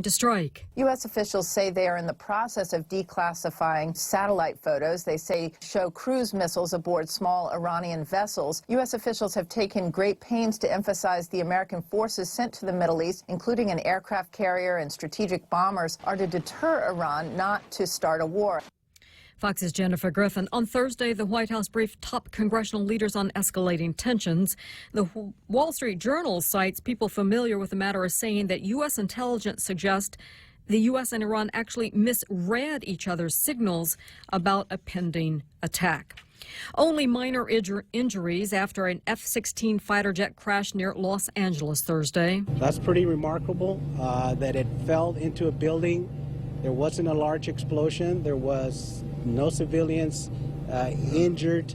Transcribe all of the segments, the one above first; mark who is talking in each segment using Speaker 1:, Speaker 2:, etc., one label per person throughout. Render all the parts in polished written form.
Speaker 1: to strike.
Speaker 2: U.S. officials say they are in the process of declassifying satellite photos they say show cruise missiles aboard small Iranian vessels. U.S. officials have taken great pains to emphasize the American forces sent to the Middle East, including an aircraft carrier and strategic bombers, are to deter Iran not to start a war.
Speaker 1: Fox's Jennifer Griffin. On Thursday, the White House briefed top congressional leaders on escalating tensions. The Wall Street Journal cites people familiar with the matter as saying that U.S. intelligence suggests the U.S. and Iran actually misread each other's signals about a pending attack. Only minor injuries after an F-16 fighter jet crashed near Los Angeles Thursday.
Speaker 3: That's pretty remarkable that it fell into a building. There wasn't a large explosion. There was no civilians injured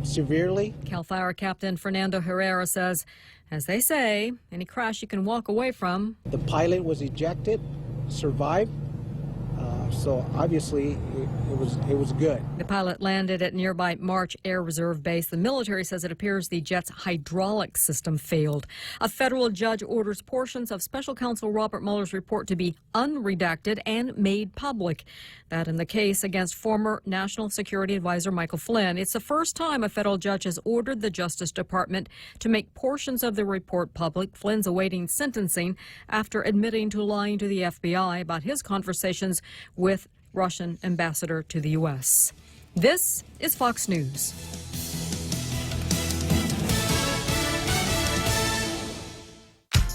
Speaker 3: severely.
Speaker 1: CAL FIRE Captain Fernando Herrera says, as they say, any crash you can walk away from.
Speaker 3: The pilot was ejected, survived, so obviously it was good.
Speaker 1: The pilot landed at nearby March Air Reserve Base. The military says it appears the jet's hydraulic system failed. A federal judge orders portions of Special Counsel Robert Mueller's report to be unredacted and made public. That in the case against former National Security Advisor Michael Flynn. It's the first time a federal judge has ordered the Justice Department to make portions of the report public. Flynn's awaiting sentencing after admitting to lying to the FBI about his conversations with Russian ambassador to the U.S. This is Fox News.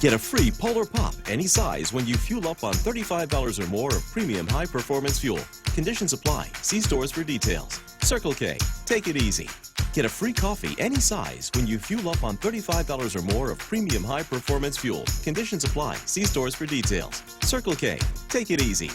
Speaker 4: Get a free Polar Pop any size when you fuel up on $35 or more of premium high-performance fuel. Conditions apply. See stores for details. Circle K. Take it easy. Get a free coffee any size when you fuel up on $35 or more of premium high-performance fuel. Conditions apply. See stores for details. Circle K. Take it easy.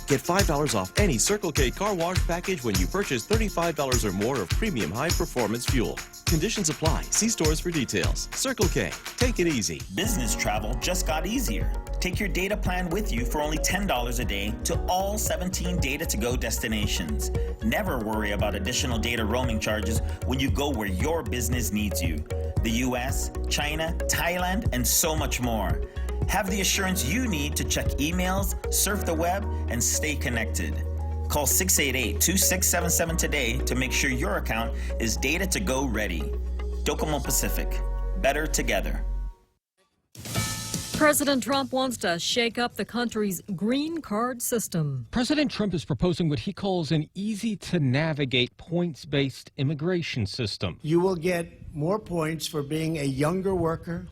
Speaker 4: Get $5 off any Circle K car wash package when you purchase $35 or more of premium high-performance fuel. Conditions apply. See stores for details. Circle K. Take it easy.
Speaker 5: Business travel just got easier. Take your data plan with you for only $10 a day to all 17 Data-to-Go destinations. Never worry about additional data roaming charges when you go where your business needs you. The U.S., China, Thailand, and so much more. Have the assurance you need to check emails, surf the web, and stay connected. Call 688-2677 today to make sure your account is Data-to-Go ready. Docomo Pacific. Better together.
Speaker 1: President Trump wants to shake up the country's green card system.
Speaker 6: President Trump is proposing what he calls an easy-to-navigate points-based immigration system.
Speaker 7: You will get more points for being a younger worker,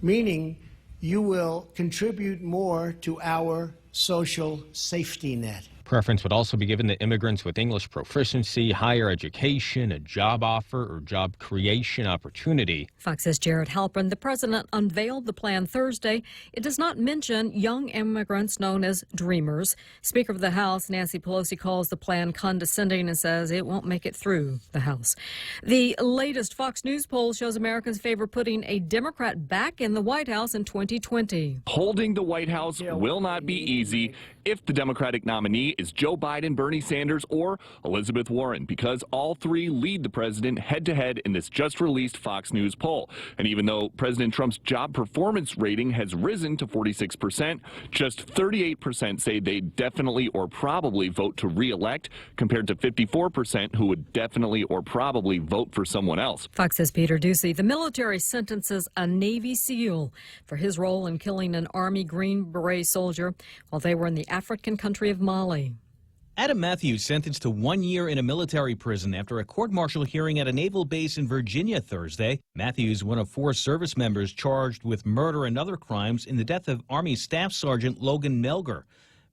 Speaker 7: meaning you will contribute more to our social safety net.
Speaker 6: Preference would also be given to immigrants with English proficiency, higher education, a job offer, or job creation opportunity.
Speaker 1: Fox's Jared Halpern. The president unveiled the plan Thursday. It does not mention young immigrants known as dreamers. Speaker of the House, Nancy Pelosi, calls the plan condescending and says it won't make it through the House. The latest Fox News poll shows Americans favor putting a Democrat back in the White House in 2020.
Speaker 8: Holding the White House will not be easy if the Democratic nominee is Joe Biden, Bernie Sanders, or Elizabeth Warren, because all three lead the president head-to-head in this just-released Fox News poll. And even though President Trump's job performance rating has risen to 46%, just 38% say they definitely or probably vote to re-elect, compared to 54% who would definitely or probably vote for someone else.
Speaker 1: Fox's Peter Ducey. The military sentences a Navy SEAL for his role in killing an Army Green Beret soldier while they were in the African country of Mali.
Speaker 9: Adam Matthews sentenced to 1 year in a military prison after a court-martial hearing at a naval base in Virginia Thursday. Matthews, one of 4 service members charged with murder and other crimes in the death of Army Staff Sergeant Logan Melger.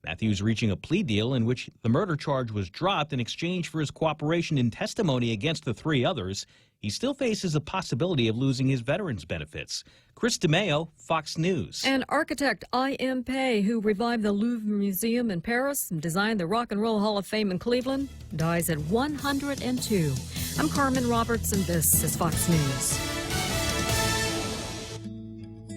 Speaker 9: Matthews reaching a plea deal in which the murder charge was dropped in exchange for his cooperation in testimony against the 3 others. He still faces a possibility of losing his veterans benefits. Chris DeMeo, Fox News.
Speaker 1: And architect I.M. Pei, who revived the Louvre Museum in Paris and designed the Rock and Roll Hall of Fame in Cleveland, dies at 102. I'm Carmen Roberts, and this is Fox News.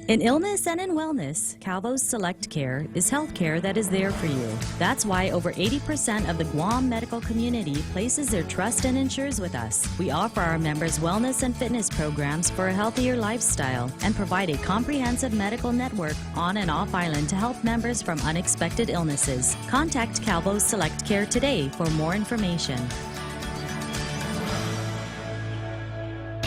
Speaker 10: In illness and in wellness, Calvo's Select Care is health care that is there for you. That's why over 80% of the Guam medical community places their trust and insures with us. We offer our members wellness and fitness programs for a healthier lifestyle and provide a comprehensive medical network on and off island to help members from unexpected illnesses. Contact Calvo's Select Care today for more information.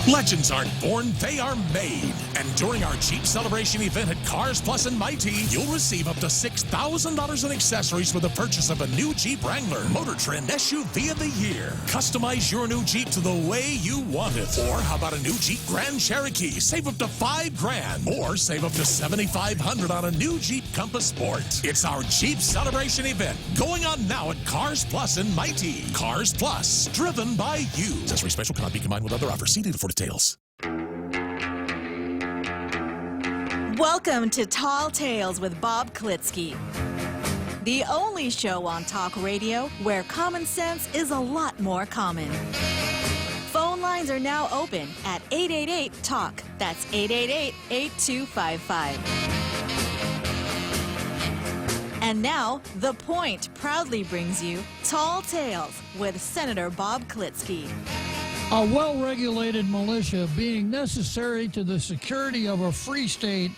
Speaker 11: Legends aren't born, they are made. And during our Jeep Celebration event at Cars Plus and Mighty, you'll receive up to $6,000 in accessories with the purchase of a new Jeep Wrangler Motor Trend SUV of the Year. Customize your new Jeep to the way you want it. Or how about a new Jeep Grand Cherokee? Save up to $5,000. Or save up to $7,500 on a new Jeep Compass Sport. It's our Jeep Celebration event going on now at Cars Plus and Mighty. Cars Plus, driven by you. Accessory special cannot be combined with other offers. See dealer for details.
Speaker 12: Welcome to Tall Tales with Bob Klitzkie, the only show on talk radio where common sense is a lot more common. Phone lines are now open at 888-TALK. That's 888-8255. And now, The Point proudly brings you Tall Tales with Senator Bob Klitzkie.
Speaker 13: A well-regulated militia being necessary to the security of a free state,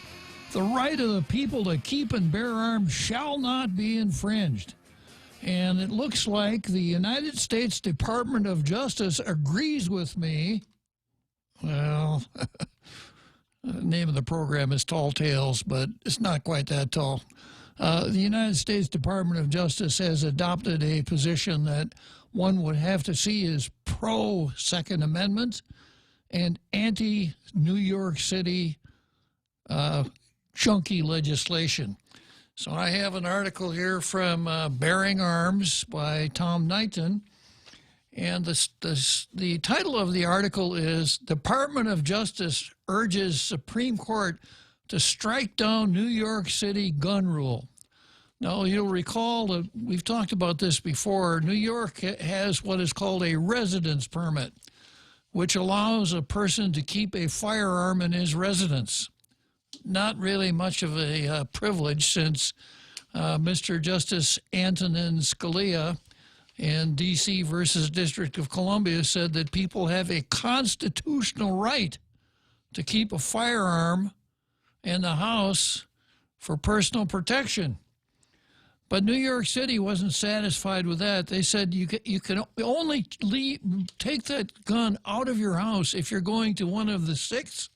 Speaker 13: the right of the people to keep and bear arms shall not be infringed. And it looks like the United States Department of Justice agrees with me. Well, the name of the program is Tall Tales, but it's not quite that tall. The United States Department of Justice has adopted a position that one would have to see as pro-Second Amendment and anti-New York City junkie legislation. So I have an article here from Bearing Arms by Tom Knighton, and the title of the article is Department of Justice Urges Supreme Court to Strike Down New York City Gun Rule. Now, you'll recall that we've talked about this before. New York has what is called a residence permit, which allows a person to keep a firearm in his residence. Not really much of a privilege, since Mr. Justice Antonin Scalia in D.C. versus District of Columbia said that people have a constitutional right to keep a firearm in the house for personal protection. But New York City wasn't satisfied with that. They said you can only take that gun out of your house if you're going to one of the 6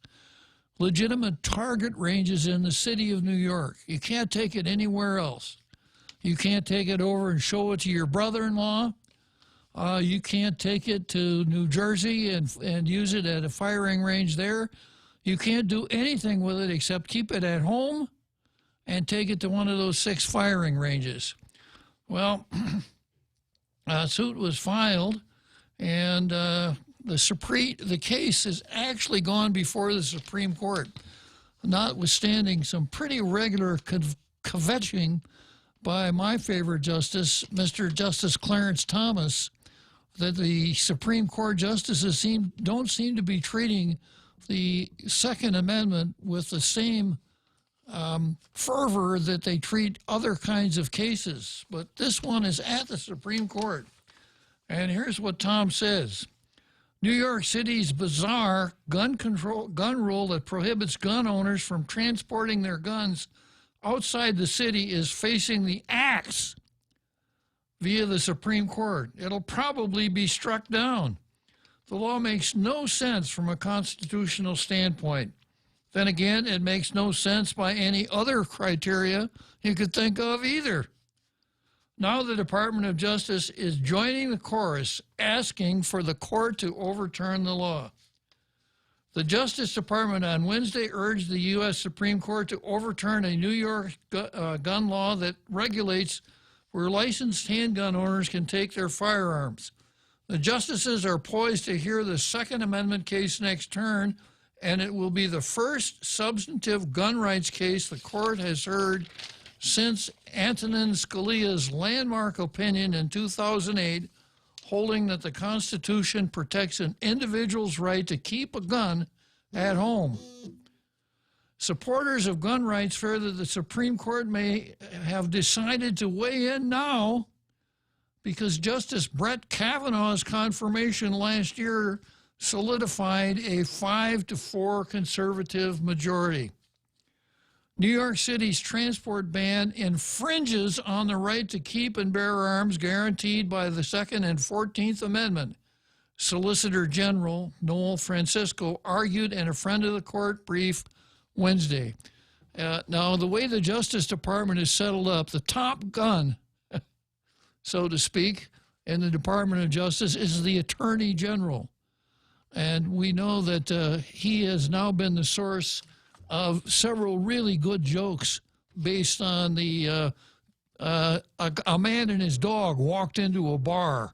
Speaker 13: legitimate target ranges in the city of New York. You can't take it anywhere else. You can't take it over and show it to your brother-in-law. You can't take it to New Jersey and use it at a firing range there. You can't do anything with it except keep it at home and take it to one of those 6 firing ranges. Well, a suit was filed, and the case has actually gone before the Supreme Court, notwithstanding some pretty regular kvetching by my favorite justice, Mr. Justice Clarence Thomas, that the Supreme Court justices don't seem to be treating the Second Amendment with the same fervor that they treat other kinds of cases. But this one is at the Supreme Court. And here's what Tom says. New York City's bizarre gun rule that prohibits gun owners from transporting their guns outside the city is facing the axe via the Supreme Court. It'll probably be struck down. The law makes no sense from a constitutional standpoint. Then again, it makes no sense by any other criteria you could think of either. Now the Department of Justice is joining the chorus, asking for the court to overturn the law. The Justice Department on Wednesday urged the U.S. Supreme Court to overturn a New York gun law that regulates where licensed handgun owners can take their firearms. The justices are poised to hear the Second Amendment case next turn, and it will be the first substantive gun rights case the court has heard since Antonin Scalia's landmark opinion in 2008, holding that the Constitution protects an individual's right to keep a gun at home. Supporters of gun rights fear that the Supreme Court may have decided to weigh in now because Justice Brett Kavanaugh's confirmation last year solidified a 5-4 conservative majority. New York City's transport ban infringes on the right to keep and bear arms guaranteed by the Second and 14th Amendment. Solicitor General Noel Francisco argued in a friend of the court brief Wednesday. Now, the way the Justice Department is settled up, the top gun, so to speak, in the Department of Justice is the Attorney General. And we know that he has now been the source of several really good jokes based on the a man and his dog walked into a bar,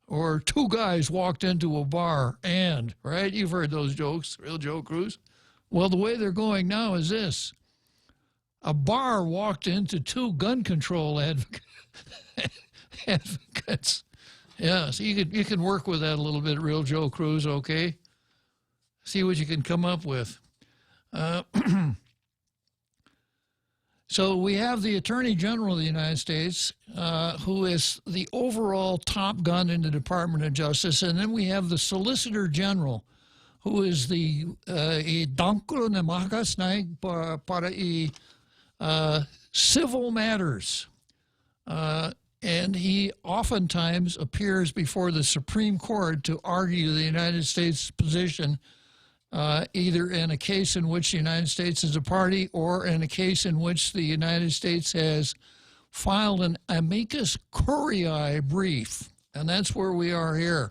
Speaker 13: or two guys walked into a bar, and, right? You've heard those jokes, real Joe Cruz. Well, the way they're going now is this. A bar walked into two gun control advocates. Yeah, so you can work with that a little bit, real Joe Cruz, okay? See what you can come up with. So we have the Attorney General of the United States, who is the overall top gun in the Department of Justice, and then we have the Solicitor General, who is the Dangko na Makasnay para civil matters. And he oftentimes appears before the Supreme Court to argue the United States position, either in a case in which the United States is a party or in a case in which the United States has filed an amicus curiae brief. And that's where we are here.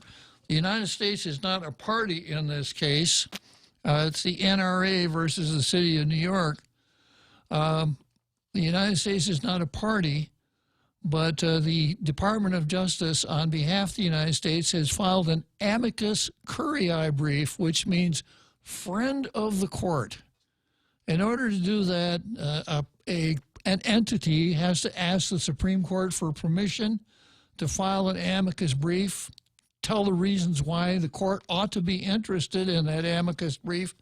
Speaker 13: The United States is not a party in this case. It's the NRA versus the city of New York. The United States is not a party, but the Department of Justice, on behalf of the United States, has filed an amicus curiae brief, which means friend of the court. In order to do that, an entity has to ask the Supreme Court for permission to file an amicus brief, tell the reasons why the court ought to be interested in that amicus brief,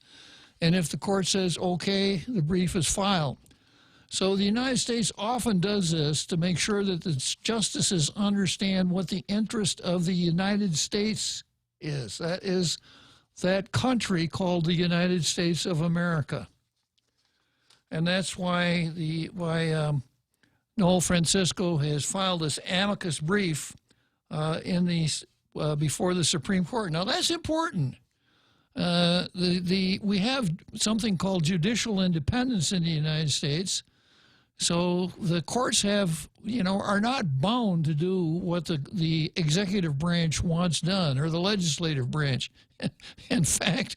Speaker 13: and if the court says okay, the brief is filed. So the United States often does this to make sure that the justices understand what the interest of the United States is. That is that country called the United States of America. And that's why Noel Francisco has filed this amicus brief before the Supreme Court. Now, that's important. We have something called judicial independence in the United States. So the courts are not bound to do what the executive branch wants done, or the legislative branch. In fact,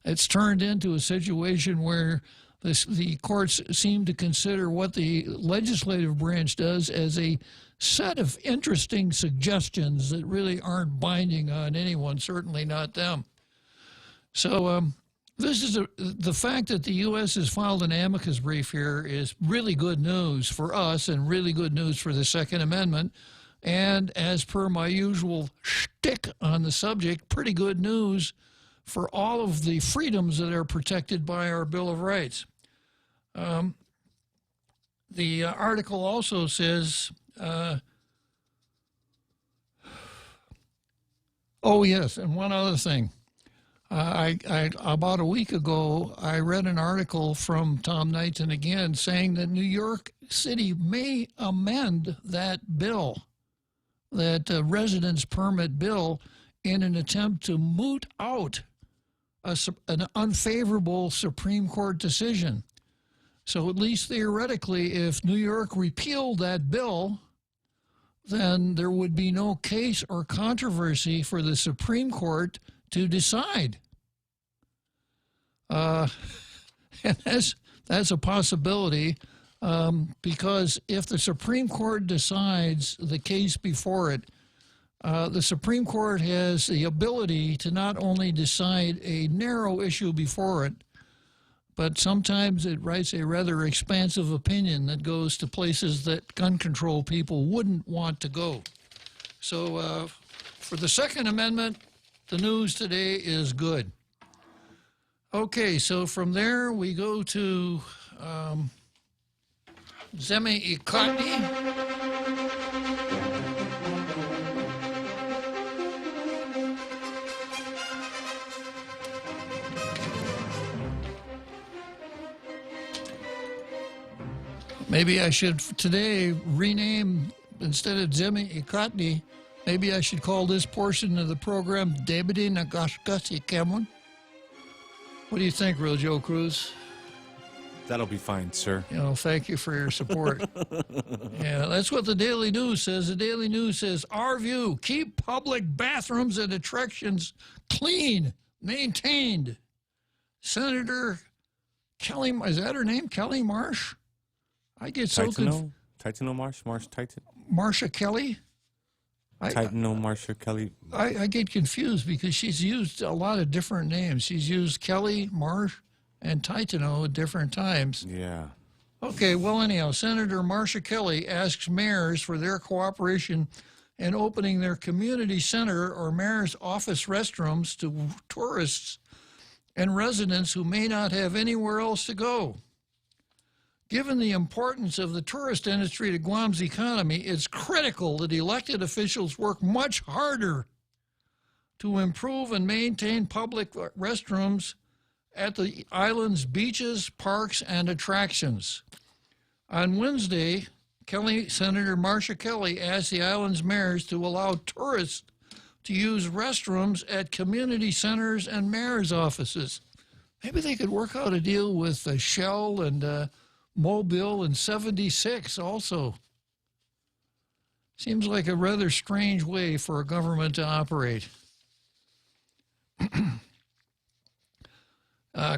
Speaker 13: it's turned into a situation where the courts seem to consider what the legislative branch does as a set of interesting suggestions that really aren't binding on anyone, certainly not them. So this is the fact that the U.S. has filed an amicus brief here is really good news for us and really good news for the Second Amendment. And as per my usual shtick on the subject, pretty good news for all of the freedoms that are protected by our Bill of Rights. The article also says, oh yes, and one other thing. About a week ago, I read an article from Tom Knighton again saying that New York City may amend that bill, that residence permit bill, in an attempt to moot out an unfavorable Supreme Court decision. So at least theoretically, if New York repealed that bill, then there would be no case or controversy for the Supreme Court to decide. And that's a possibility, because if the Supreme Court decides the case before it, the Supreme Court has the ability to not only decide a narrow issue before it, but sometimes it writes a rather expansive opinion that goes to places that gun control people wouldn't want to go. So for the Second Amendment, the news today is good. Okay, so from there we go to Zemi-Ikotni. Maybe I should today rename, instead of Zemi-Ikotni, maybe I should call this portion of the program Debidi Nagashgasi Cameron. What do you think, Real Joe Cruz?
Speaker 14: That'll be fine, sir.
Speaker 13: You know, thank you for your support. Yeah, that's what the Daily News says. The Daily News says, our view, keep public bathrooms and attractions clean, maintained. Senator Kelly, is that her name? Kelly Marsh? I get so confused.
Speaker 14: Titano Marsh? Marsh Titan?
Speaker 13: Marsha Kelly?
Speaker 14: Titano Marsha Kelly.
Speaker 13: I get confused because she's used a lot of different names. She's used Kelly, Marsh, and Titano at different times.
Speaker 14: Yeah.
Speaker 13: Okay, well, anyhow, Senator Marsha Kelly asks mayors for their cooperation in opening their community center or mayor's office restrooms to tourists and residents who may not have anywhere else to go. Given the importance of the tourist industry to Guam's economy, it's critical that elected officials work much harder to improve and maintain public restrooms at the island's beaches, parks, and attractions. On Wednesday, Senator Marsha Kelly asked the island's mayors to allow tourists to use restrooms at community centers and mayor's offices. Maybe they could work out a deal with Shell and Mobile and 76 also. Seems like a rather strange way for a government to operate.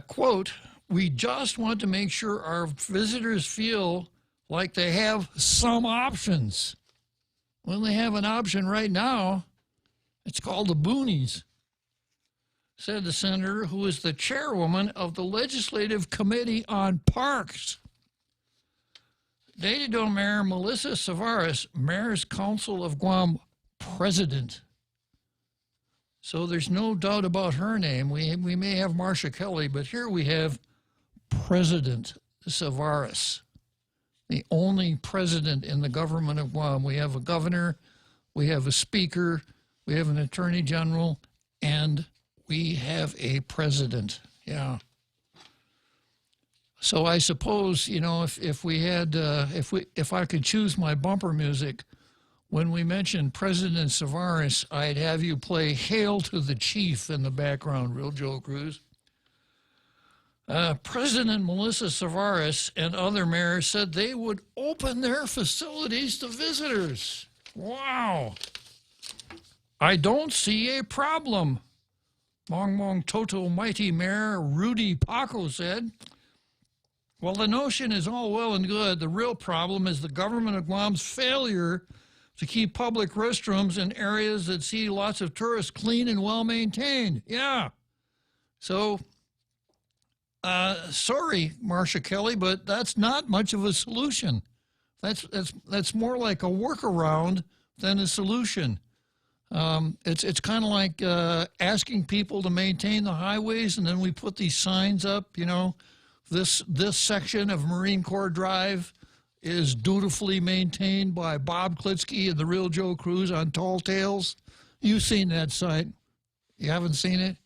Speaker 13: Quote, we just want to make sure our visitors feel like they have some options. Well, they have an option right now. It's called the boonies, said the senator, who is the chairwoman of the Legislative Committee on Parks. Day-to-day Mayor Melissa Savaras, Mayor's Council of Guam president. So there's no doubt about her name. We may have Marsha Kelly, but here we have President Savaras, the only president in the government of Guam. We have a governor, we have a speaker, we have an attorney general, and we have a president. Yeah. So I suppose, you know, if I could choose my bumper music, when we mentioned President Savaras, I'd have you play "Hail to the Chief" in the background, Real Joe Cruz. President Melissa Savaras and other mayors said they would open their facilities to visitors. Wow. I don't see a problem, Mong Mong Toto Mighty Mayor Rudy Paco said. Well, the notion is all well and good. The real problem is the government of Guam's failure to keep public restrooms in areas that see lots of tourists clean and well maintained. Yeah. So, sorry, Marsha Kelly, but that's not much of a solution. That's more like a workaround than a solution. It's kind of like asking people to maintain the highways, and then we put these signs up, you know, this section of Marine Corps Drive is dutifully maintained by Bob Klitzkie and the Real Joe Cruz on Tall Tales. You've seen that site. You haven't seen it?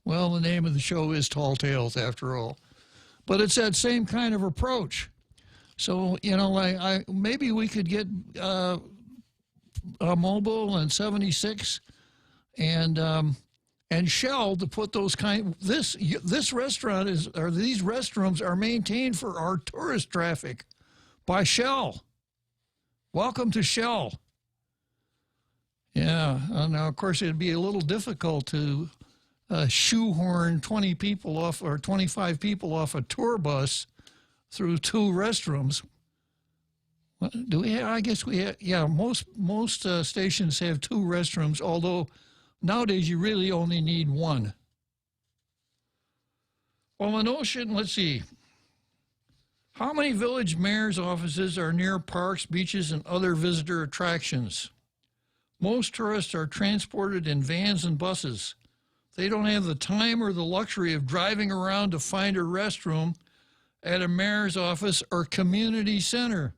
Speaker 13: Well, the name of the show is Tall Tales, after all. But it's that same kind of approach. So, you know, maybe we could get Mobile and 76 and Shell to put those this restaurant is, or these restrooms are maintained for our tourist traffic by Shell. Welcome to Shell. Yeah, now of course it'd be a little difficult to shoehorn 20 people off or 25 people off a tour bus through two restrooms. Do we have, I guess we have, yeah, most stations have two restrooms, although nowadays you really only need one. Well, in Ocean, let's see. How many village mayor's offices are near parks, beaches, and other visitor attractions? Most tourists are transported in vans and buses. They don't have the time or the luxury of driving around to find a restroom at a mayor's office or community center.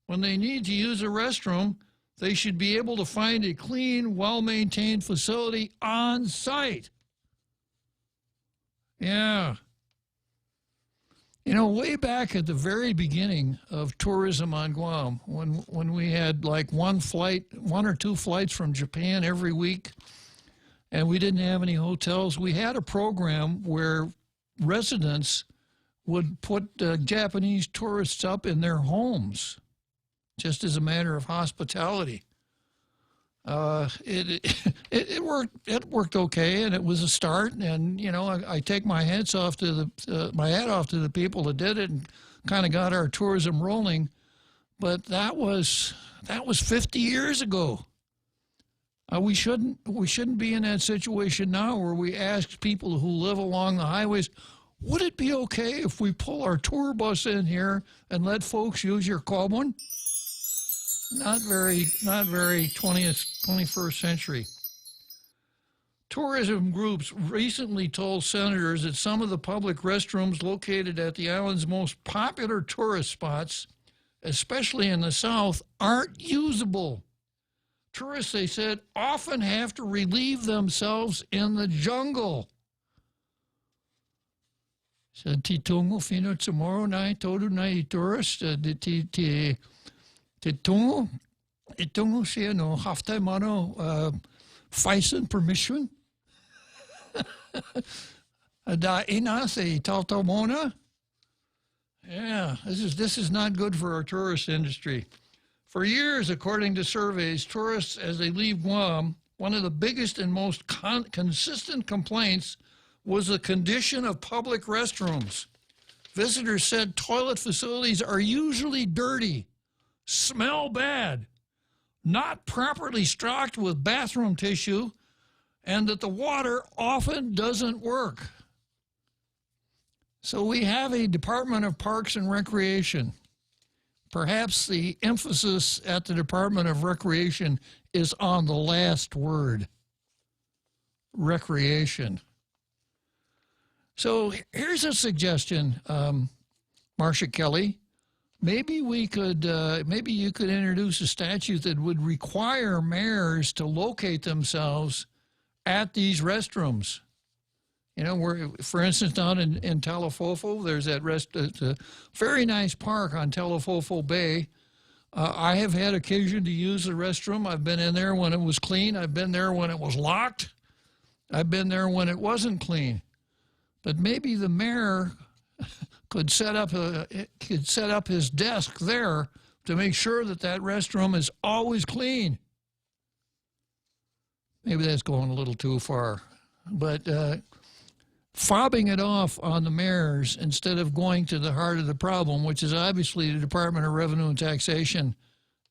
Speaker 13: When they need to use a restroom, they should be able to find a clean, well-maintained facility on site. Yeah. You know, way back at the very beginning of tourism on Guam, when we had like one or two flights from Japan every week, and we didn't have any hotels, we had a program where residents would put Japanese tourists up in their homes, just as a matter of hospitality. It worked okay, and it was a start. And you know, I take my hat off to the people that did it and kind of got our tourism rolling. But that was 50 years ago. We shouldn't be in that situation now where we ask people who live along the highways, would it be okay if we pull our tour bus in here and let folks use your common? Not very 21st century. Tourism groups recently told senators that some of the public restrooms located at the island's most popular tourist spots, especially in the south, aren't usable. Tourists, they said, often have to relieve themselves in the jungle. Said Titungo fino tomorrow night todo night tourist Titungo siya no hafta mano faisen permission da ina se taltomona. Yeah, this is not good for our tourist industry. For years, according to surveys, tourists, as they leave Guam, one of the biggest and most consistent complaints was the condition of public restrooms. Visitors said toilet facilities are usually dirty, smell bad, not properly stocked with bathroom tissue, and that the water often doesn't work. So we have a Department of Parks and Recreation. Perhaps the emphasis at the Department of Recreation is on the last word, recreation. So here's a suggestion, Marcia Kelly. Maybe you could introduce a statute that would require mayors to locate themselves at these restrooms. You know, where, for instance, down in Talafofo, there's that it's a very nice park on Talafofo Bay. I have had occasion to use the restroom. I've been in there when it was clean. I've been there when it was locked. I've been there when it wasn't clean. But maybe the mayor could set up his desk there to make sure that restroom is always clean. Maybe that's going a little too far, but fobbing it off on the mayors instead of going to the heart of the problem, which is obviously the Department of Revenue and Taxation,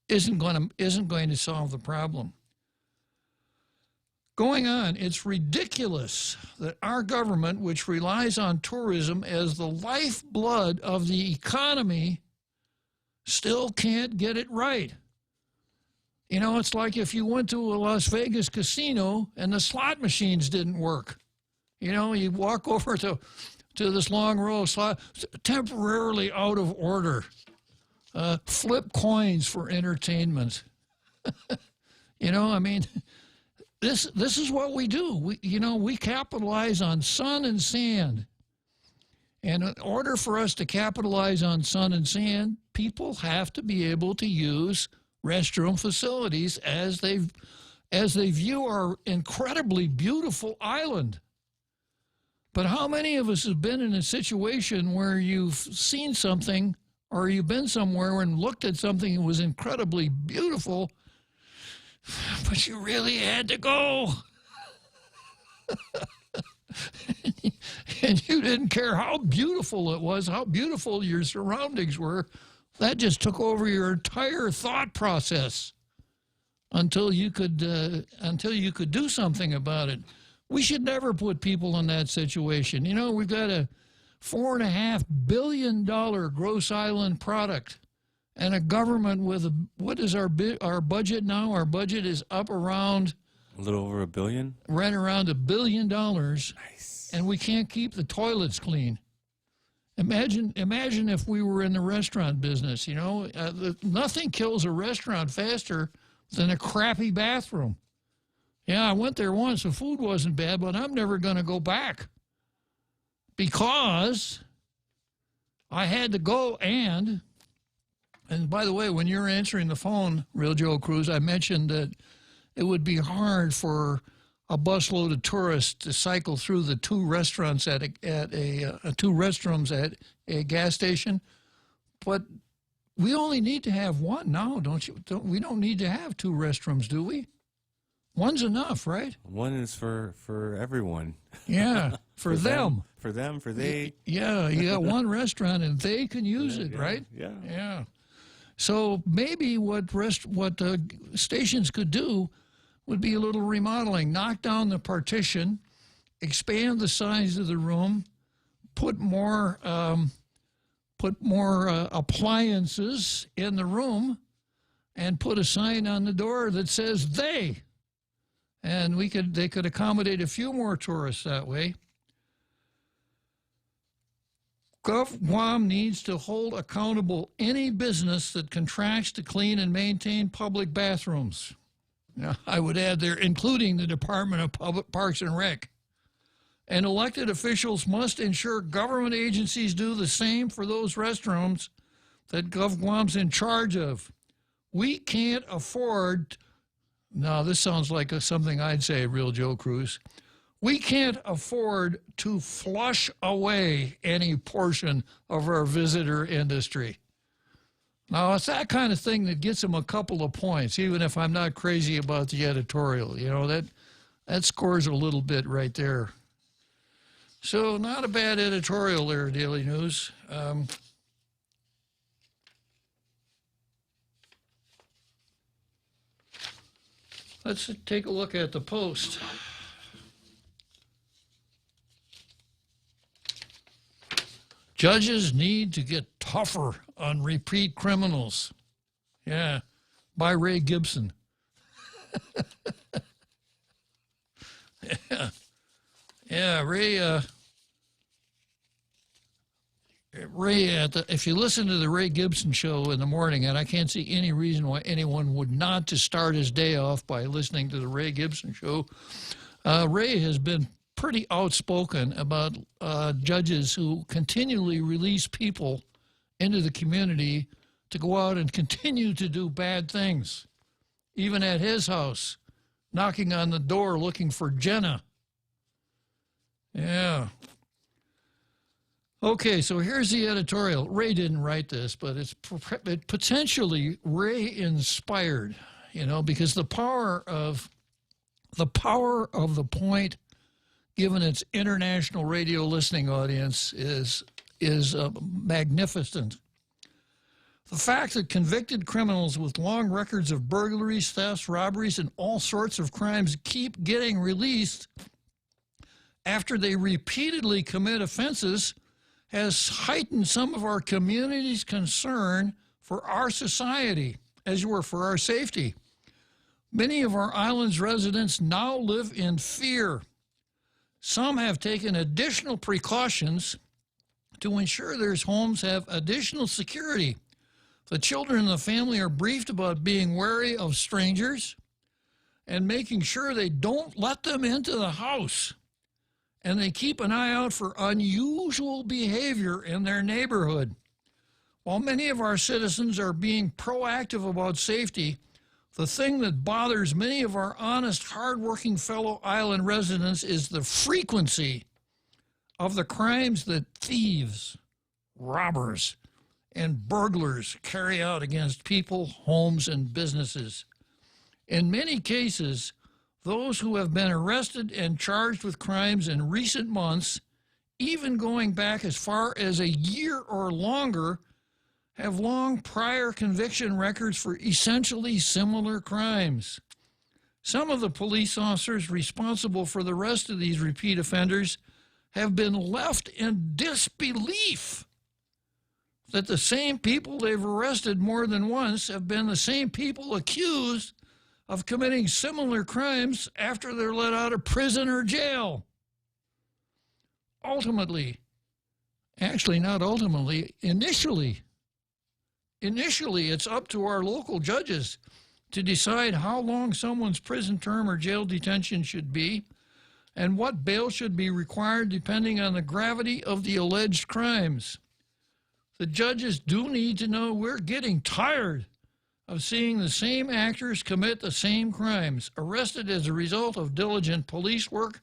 Speaker 13: isn't going to solve the problem. Going on, it's ridiculous that our government, which relies on tourism as the lifeblood of the economy, still can't get it right. You know, it's like if you went to a Las Vegas casino and the slot machines didn't work. You know, you walk over to this long row of slot, temporarily out of order. Flip coins for entertainment. You know, I mean, this is what we do. We capitalize on sun and sand. And in order for us to capitalize on sun and sand, people have to be able to use restroom facilities as they view our incredibly beautiful island. But how many of us have been in a situation where you've seen something or you've been somewhere and looked at something that was incredibly beautiful, but you really had to go? And you didn't care how beautiful it was, how beautiful your surroundings were. That just took over your entire thought process until you could do something about it. We should never put people in that situation. You know, we've got a $4.5 billion gross island product and a government with what is our budget now? Our budget is up around
Speaker 14: A little over $1 billion?
Speaker 13: Right around $1 billion.
Speaker 14: Nice.
Speaker 13: And we can't keep the toilets clean. Imagine if we were in the restaurant business, you know. Nothing kills a restaurant faster than a crappy bathroom. Yeah, I went there once. The food wasn't bad, but I'm never going to go back because I had to go and by the way, when you're answering the phone, Real Joe Cruz, I mentioned that it would be hard for a busload of tourists to cycle through the two restaurants at two restrooms at a gas station, but we only need to have one now, we don't need to have two restrooms, do we? One's enough, right?
Speaker 14: One is for everyone.
Speaker 13: Yeah, for them.
Speaker 14: For them, for they.
Speaker 13: Yeah, you got one restaurant and they can use it, right?
Speaker 14: Yeah.
Speaker 13: So maybe what stations could do would be a little remodeling. Knock down the partition, expand the size of the room, put more appliances in the room, and put a sign on the door that says "they." And they could accommodate a few more tourists that way. GovGuam needs to hold accountable any business that contracts to clean and maintain public bathrooms. Now, I would add there, including the Department of Public Parks and Rec. And elected officials must ensure government agencies do the same for those restrooms that GovGuam's in charge of. We can't afford, now this sounds like something I'd say, Real Joe Cruz. We can't afford to flush away any portion of our visitor industry. Now, it's that kind of thing that gets them a couple of points, even if I'm not crazy about the editorial. You know, that scores a little bit right there. So, not a bad editorial there, Daily News. Let's take a look at the Post. Judges need to get tougher on repeat criminals. Yeah, by Ray Gibson. Yeah, Ray. If you listen to the Ray Gibson show in the morning, and I can't see any reason why anyone would not to start his day off by listening to the Ray Gibson show, Ray has been pretty outspoken about judges who continually release people into the community to go out and continue to do bad things, even at his house, knocking on the door looking for Jenna. Yeah. Okay, so here's the editorial. Ray didn't write this, but it's potentially Ray inspired, you know, because the power of the Point, given its international radio listening audience, is magnificent. The fact that convicted criminals with long records of burglaries, thefts, robberies, and all sorts of crimes keep getting released after they repeatedly commit offenses has heightened some of our community's concern for our society, as were for our safety. Many of our island's residents now live in fear. Some have taken additional precautions to ensure their homes have additional security. The children in the family are briefed about being wary of strangers and making sure they don't let them into the house. And they keep an eye out for unusual behavior in their neighborhood. While many of our citizens are being proactive about safety, the thing that bothers many of our honest, hardworking fellow island residents is the frequency of the crimes that thieves, robbers, and burglars carry out against people, homes, and businesses. In many cases, those who have been arrested and charged with crimes in recent months, even going back as far as a year or longer, have long prior conviction records for essentially similar crimes. Some of the police officers responsible for the rest of these repeat offenders have been left in disbelief that the same people they've arrested more than once have been the same people accused of committing similar crimes after they're let out of prison or jail. Ultimately, actually not ultimately, initially, it's up to our local judges to decide how long someone's prison term or jail detention should be and what bail should be required depending on the gravity of the alleged crimes. The judges do need to know we're getting tired of seeing the same actors commit the same crimes, arrested as a result of diligent police work,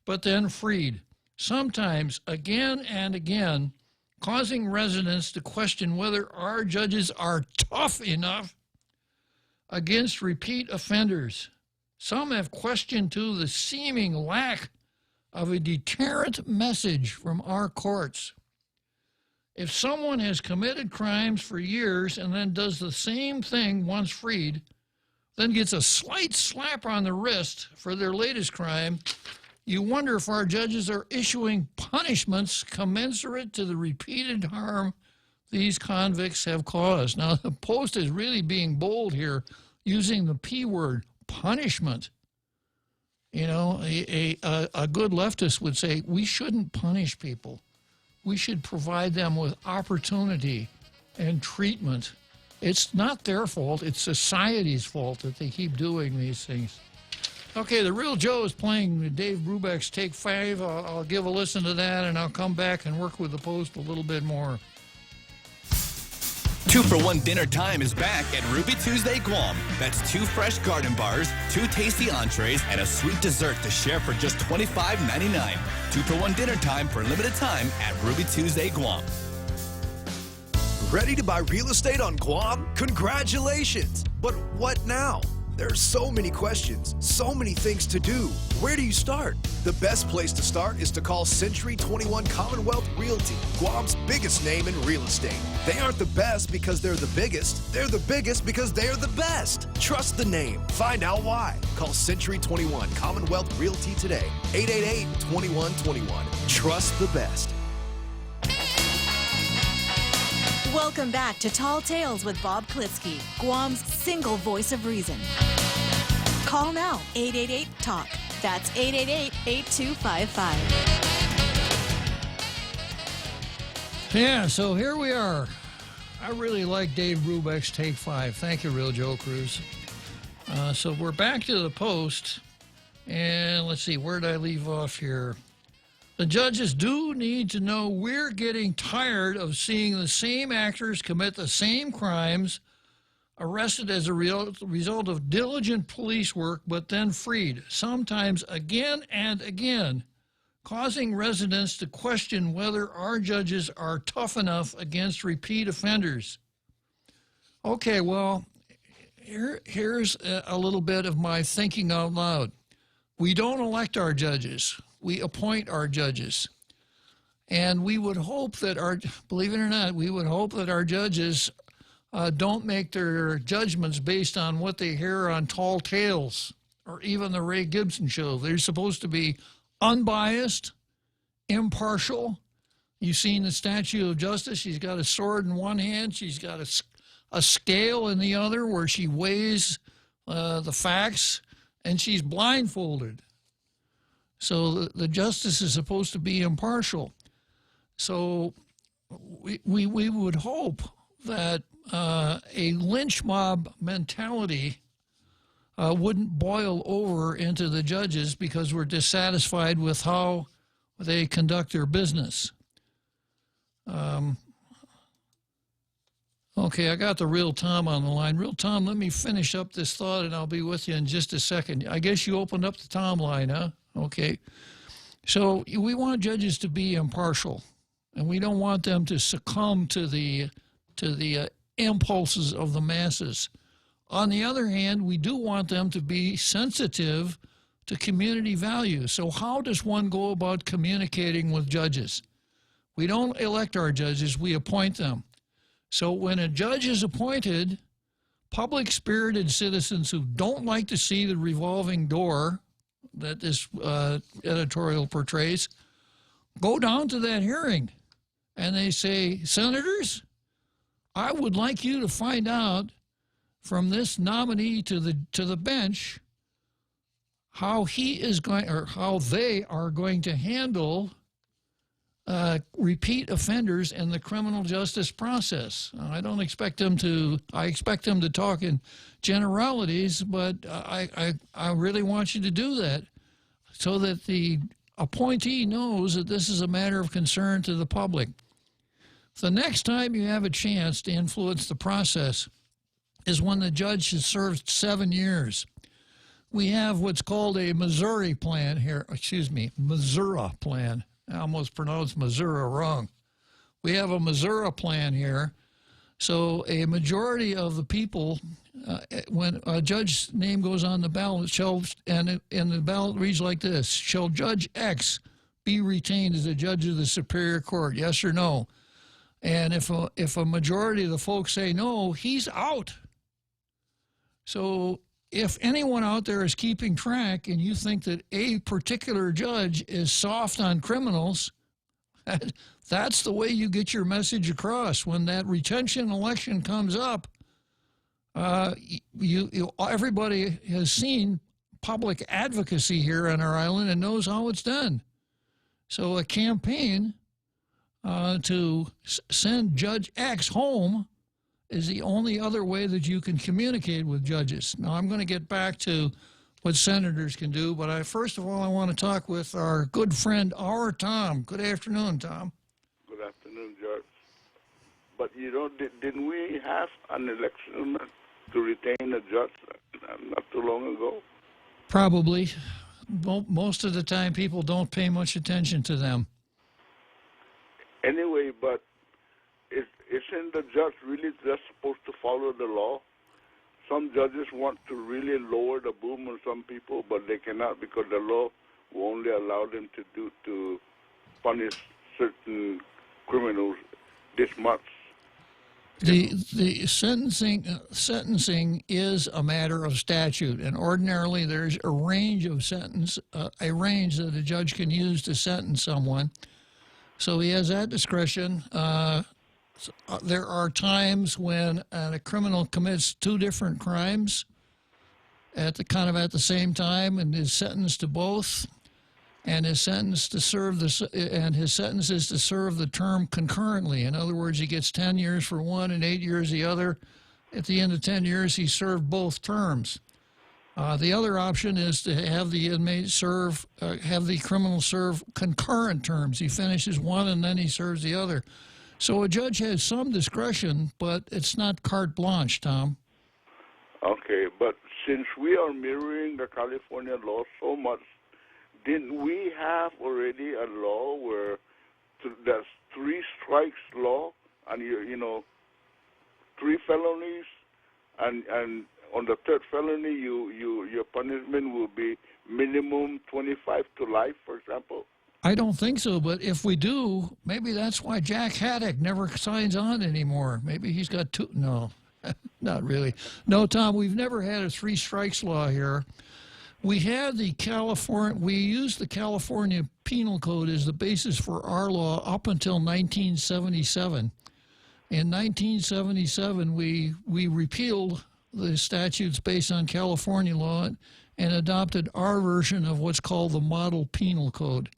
Speaker 13: but then freed, sometimes again and again, causing residents to question whether our judges are tough enough against repeat offenders. Some have questioned, too, the seeming lack of a deterrent message from our courts. If someone has committed crimes for years and then does the same thing once freed, then gets a slight slap on the wrist for their latest crime, you wonder if our judges are issuing punishments commensurate to the repeated harm these convicts have caused. Now, the Post is really being bold here, using the P word, punishment. You know, a good leftist would say we shouldn't punish people. We should provide them with opportunity and treatment. It's not their fault. It's society's fault that they keep doing these things. Okay, The Real Joe is playing Dave Brubeck's Take 5. I'll give a listen to that, and I'll come back and work with the Post a little bit more.
Speaker 15: 2-for-1 dinner time is back at Ruby Tuesday Guam. That's 2 fresh garden bars, 2 tasty entrees, and a sweet dessert to share for just $25.99. 2-for-1 dinner time for a limited time at Ruby Tuesday Guam.
Speaker 16: Ready to buy real estate on Guam? Congratulations! But what now? There are so many questions, so many things to do. Where do you start? The best place to start is to call Century 21 Commonwealth Realty, Guam's biggest name in real estate. They aren't the best because they're the biggest. They're the biggest because they're the best. Trust the name. Find out why. Call Century 21 Commonwealth Realty today. 888-2121. Trust the best.
Speaker 12: Welcome back to Tall Tales with Bob Klitzkie, Guam's single voice of reason. Call now, 888-TALK. That's 888-8255.
Speaker 13: Yeah, so here we are. I really like Dave Brubeck's Take 5. Thank you, Real Joe Cruz. So we're back to the Post, and let's see, where did I leave off here? The judges do need to know we're getting tired of seeing the same actors commit the same crimes, arrested as a result of diligent police work, but then freed, sometimes again and again, causing residents to question whether our judges are tough enough against repeat offenders. Okay, well, here's a little bit of my thinking out loud. We don't elect our judges. We appoint our judges. And we would hope that believe it or not, we would hope that our judges don't make their judgments based on what they hear on Tall Tales or even the Ray Gibson show. They're supposed to be unbiased, impartial. You've seen the Statue of Justice. She's got a sword in one hand. She's got a scale in the other where she weighs the facts, and she's blindfolded. So the justice is supposed to be impartial. So we would hope that a lynch mob mentality wouldn't boil over into the judges because we're dissatisfied with how they conduct their business. Okay, I got the Real Tom on the line. Real Tom, let me finish up this thought, and I'll be with you in just a second. I guess you opened up the Tom line, huh? Okay. So we want judges to be impartial, and we don't want them to succumb to the impulses of the masses. On the other hand, we do want them to be sensitive to community values. So how does one go about communicating with judges? We don't elect our judges, we appoint them. So when a judge is appointed, public-spirited citizens who don't like to see the revolving door that this editorial portrays go down to that hearing and they say, Senators, I would like you to find out from this nominee to the bench how he is going, or how they are going to handle repeat offenders in the criminal justice process. I don't expect them to. I expect them to talk in generalities, but I really want you to do that so that the appointee knows that this is a matter of concern to the public. The next time you have a chance to influence the process is when the judge has served 7 years. We have what's called a Missouri plan here. Excuse me, Missouri plan. I almost pronounced Missouri wrong. We have a Missouri plan here. So a majority of the people, when a judge's name goes on the ballot, and the ballot reads like this: shall Judge X be retained as a judge of the Superior Court? Yes or no? And if a majority of the folks say no, he's out. So if anyone out there is keeping track and you think that a particular judge is soft on criminals, that's the way you get your message across. When that retention election comes up, everybody has seen public advocacy here on our island and knows how it's done. So a campaign to send Judge X home is the only other way that you can communicate with judges. Now, I'm going to get back to what senators can do, but first of all, I want to talk with our good friend, our Tom. Good afternoon, Tom.
Speaker 17: Good afternoon, Judge. But, didn't we have an election to retain a judge not too long ago?
Speaker 13: Probably. Most of the time, people don't pay much attention to them.
Speaker 17: Anyway, but isn't the judge really just supposed to follow the law? Some judges want to really lower the boom on some people, but they cannot because the law will only allow them to punish certain criminals this much.
Speaker 13: The sentencing is a matter of statute, and ordinarily there's a range of a range that a judge can use to sentence someone. So he has that discretion. There are times when a criminal commits two different crimes at the same time and is sentenced to both, and his sentence is to serve the term concurrently. In other words, he gets 10 years for one and 8 years the other. At the end of 10 years, he served both terms. The other option is to have the inmate have the criminal serve concurrent terms. He finishes one and then he serves the other. So a judge has some discretion, but it's not carte blanche, Tom.
Speaker 17: Okay, but since we are mirroring the California law so much, didn't we have already a law where that's 3 strikes law, and 3 felonies, and on the 3rd felony, your punishment will be minimum 25 to life, for example?
Speaker 13: I don't think so, but if we do, maybe that's why Jack Haddock never signs on anymore. Maybe he's got 2. No, not really. No, Tom, we've never had a 3 strikes law here. We had we used the California Penal Code as the basis for our law up until 1977. In 1977, we repealed the statutes based on California law and adopted our version of what's called the Model Penal Code.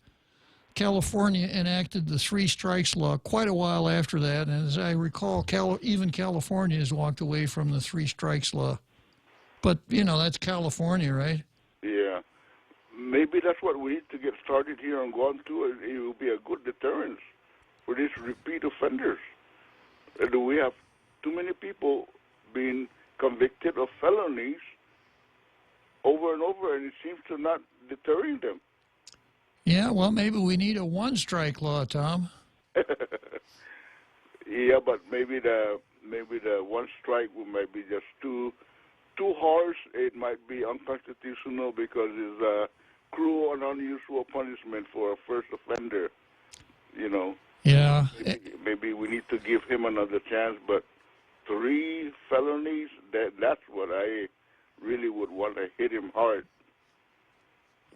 Speaker 13: California enacted the 3 strikes law quite a while after that, and as I recall, even California has walked away from the 3 strikes law. But, that's California, right?
Speaker 17: Yeah. Maybe that's what we need to get started here on Guam, too. It will be a good deterrence for these repeat offenders. We have too many people being convicted of felonies over and over, and it seems to not deterring them.
Speaker 13: Yeah, well, maybe we need a 1-strike law, Tom.
Speaker 17: Yeah, but maybe the 1 strike might be just too harsh. It might be unconstitutional because it's a cruel and unusual punishment for a first offender.
Speaker 13: Yeah.
Speaker 17: Maybe we need to give him another chance. But 3 felonies, that's what I really would want to hit him hard.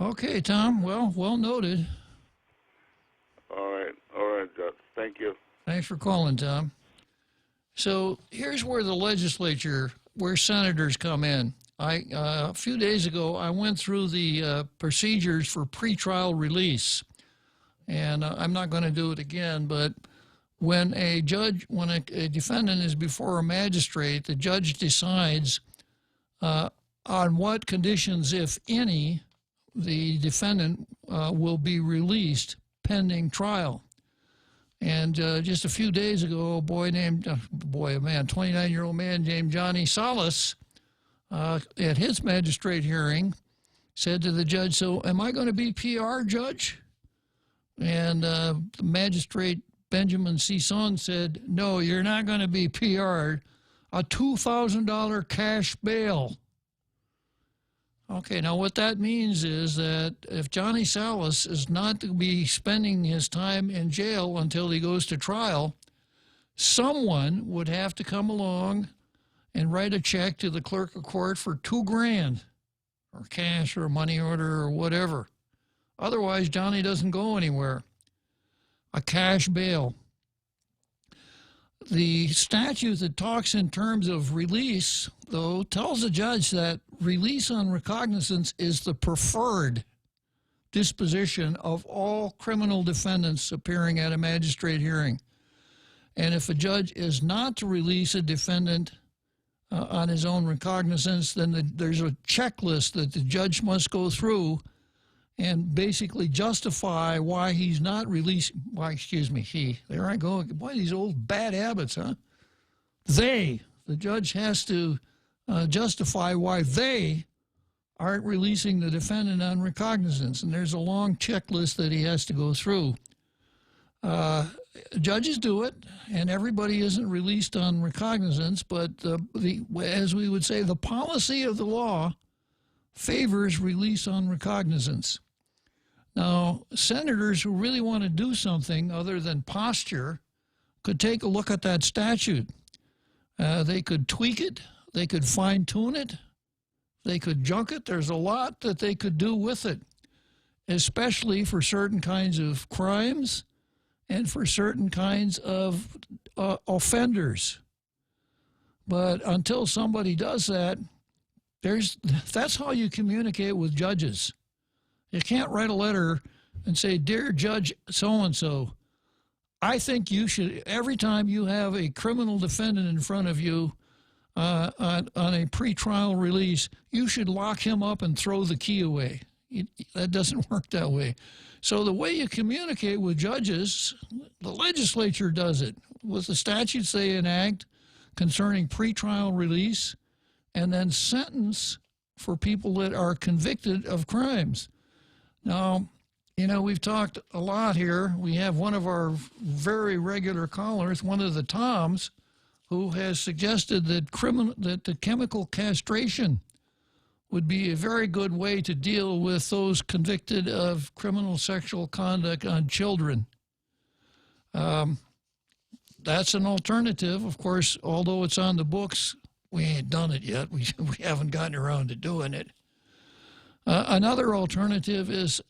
Speaker 13: Okay, Tom. Well noted.
Speaker 17: All right, Judge. Thank you.
Speaker 13: Thanks for calling, Tom. So here's where the legislature where senators come in. A few days ago, I went through the procedures for pretrial release, and I'm not going to do it again, but when a defendant is before a magistrate, the judge decides on what conditions, if any, the defendant will be released pending trial. And just a few days ago, a 29-year-old man named Johnny Salas, at his magistrate hearing, said to the judge, "So am I going to be PR, Judge?" And the magistrate, Benjamin C. Sung, said, "No, you're not going to be PR'd. A $2,000 cash bail." Okay, now what that means is that if Johnny Salas is not to be spending his time in jail until he goes to trial, someone would have to come along and write a check to the clerk of court for $2,000, or cash or a money order or whatever. Otherwise, Johnny doesn't go anywhere. A cash bail. The statute that talks in terms of release, though, tells the judge that release on recognizance is the preferred disposition of all criminal defendants appearing at a magistrate hearing. And if a judge is not to release a defendant on his own recognizance, then there's a checklist that the judge must go through and basically justify why he's not released. There I go. Boy, these old bad habits, huh? The judge has to justify why they aren't releasing the defendant on recognizance. And there's a long checklist that he has to go through. Judges do it, and everybody isn't released on recognizance, but as we would say, the policy of the law favors release on recognizance. Now, senators who really want to do something other than posture could take a look at that statute. They could tweak it. They could fine-tune it. They could junk it. There's a lot that they could do with it, especially for certain kinds of crimes and for certain kinds of offenders. But until somebody does that, that's how you communicate with judges. You can't write a letter and say, "Dear Judge so-and-so, I think you should, every time you have a criminal defendant in front of you on a pretrial release, you should lock him up and throw the key away." That doesn't work that way. So the way you communicate with judges, the legislature does it with the statutes they enact concerning pretrial release and then sentence for people that are convicted of crimes. Now, we've talked a lot here. We have one of our very regular callers, one of the Toms, who has suggested that the chemical castration would be a very good way to deal with those convicted of criminal sexual conduct on children. That's an alternative. Of course, although it's on the books, we ain't done it yet. We haven't gotten around to doing it. Another alternative is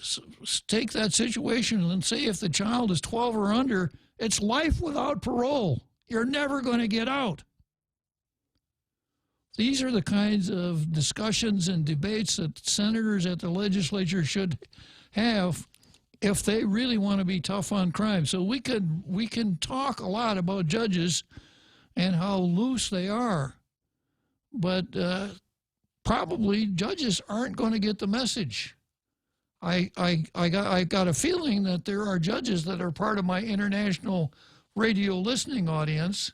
Speaker 13: take that situation and say if the child is 12 or under, it's life without parole. You're never going to get out. These are the kinds of discussions and debates that senators at the legislature should have if they really want to be tough on crime. So we can talk a lot about judges and how loose they are, but probably judges aren't going to get the message. I got a feeling that there are judges that are part of my international radio listening audience,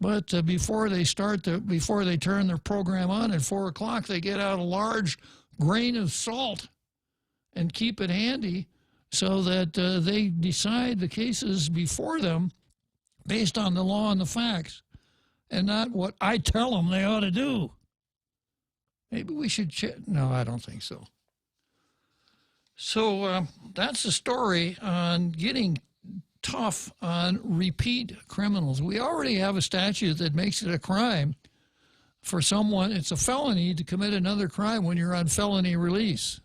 Speaker 13: but before they turn their program on at 4 o'clock, they get out a large grain of salt and keep it handy so that they decide the cases before them based on the law and the facts and not what I tell them they ought to do. Maybe we should no, I don't think so. So that's the story on getting tough on repeat criminals. We already have a statute that makes it a crime for someone. It's a felony to commit another crime when you're on felony release.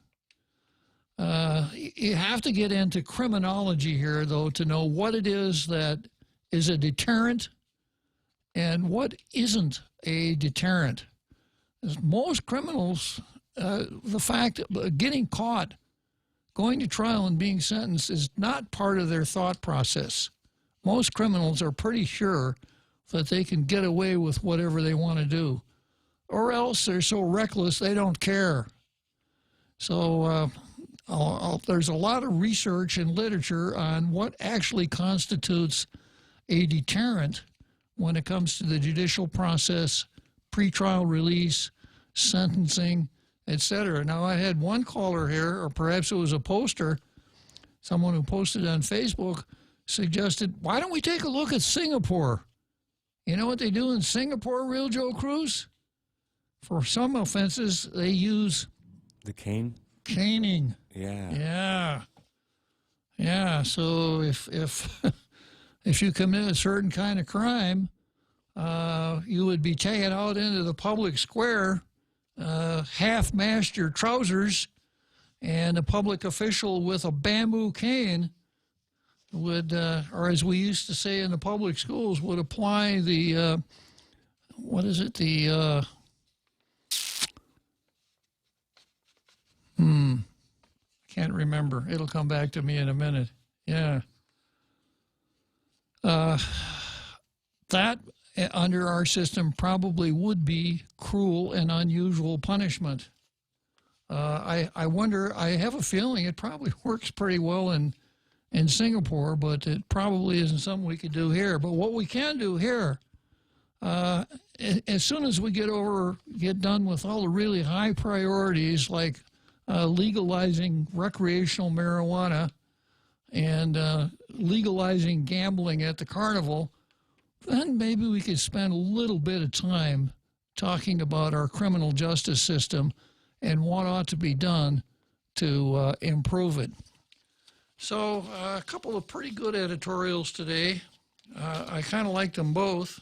Speaker 13: You have to get into criminology here, though, to know what it is that is a deterrent and what isn't a deterrent. As most criminals, the fact of getting caught, going to trial and being sentenced is not part of their thought process. Most criminals are pretty sure that they can get away with whatever they want to do, or else they're so reckless they don't care. So there's a lot of research and literature on what actually constitutes a deterrent when it comes to the judicial process, pretrial release, sentencing, etc. Now, I had one caller here, or perhaps it was a poster, someone who posted on Facebook, suggested, why don't we take a look at Singapore? You know what they do in Singapore, Real Joe Cruz? For some offenses, they use...
Speaker 14: The cane?
Speaker 13: Caning.
Speaker 14: Yeah.
Speaker 13: Yeah. Yeah, so if if you commit a certain kind of crime, you would be taken out into the public square, half-mast your trousers, and a public official with a bamboo cane would, or as we used to say in the public schools, would apply the, what is it, the, can't remember. It'll come back to me in a minute. Yeah. That, under our system, probably would be cruel and unusual punishment. I wonder, I have a feeling it probably works pretty well in Singapore, but it probably isn't something we could do here. But what we can do here, as soon as we get done with all the really high priorities like legalizing recreational marijuana and legalizing gambling at the carnival, then maybe we could spend a little bit of time talking about our criminal justice system and what ought to be done to improve it. So a couple of pretty good editorials today. I kind of like them both.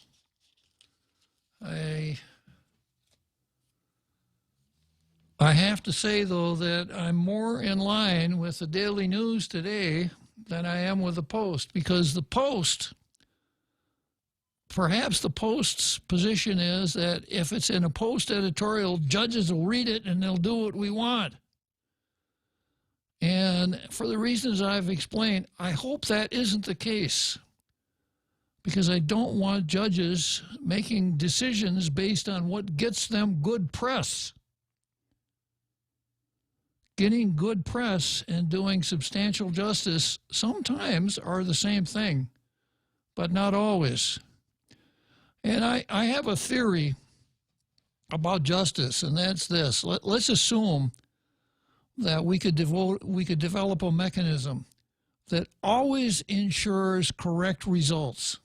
Speaker 13: I have to say, though, that I'm more in line with the Daily News today than I am with the Post, because the Post, perhaps the Post's position is that if it's in a Post editorial, judges will read it and they'll do what we want. And for the reasons I've explained, I hope that isn't the case, because I don't want judges making decisions based on what gets them good press. Getting good press and doing substantial justice sometimes are the same thing, but not always. And I have a theory about justice, and that's this. Let's assume that we could develop a mechanism that always ensures correct results.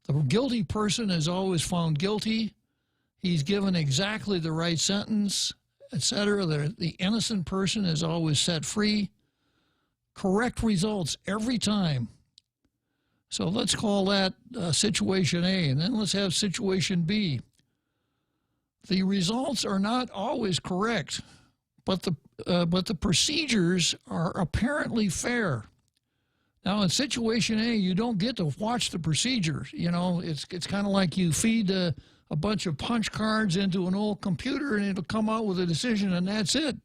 Speaker 13: The guilty person is always found guilty. He's given exactly the right sentence, etc. The innocent person is always set free. Correct results every time. So let's call that situation A, and then let's have situation B. The results are not always correct, but the procedures are apparently fair. Now, in situation A, you don't get to watch the procedure. You know, it's kind of like you feed a bunch of punch cards into an old computer and it'll come out with a decision and that's it.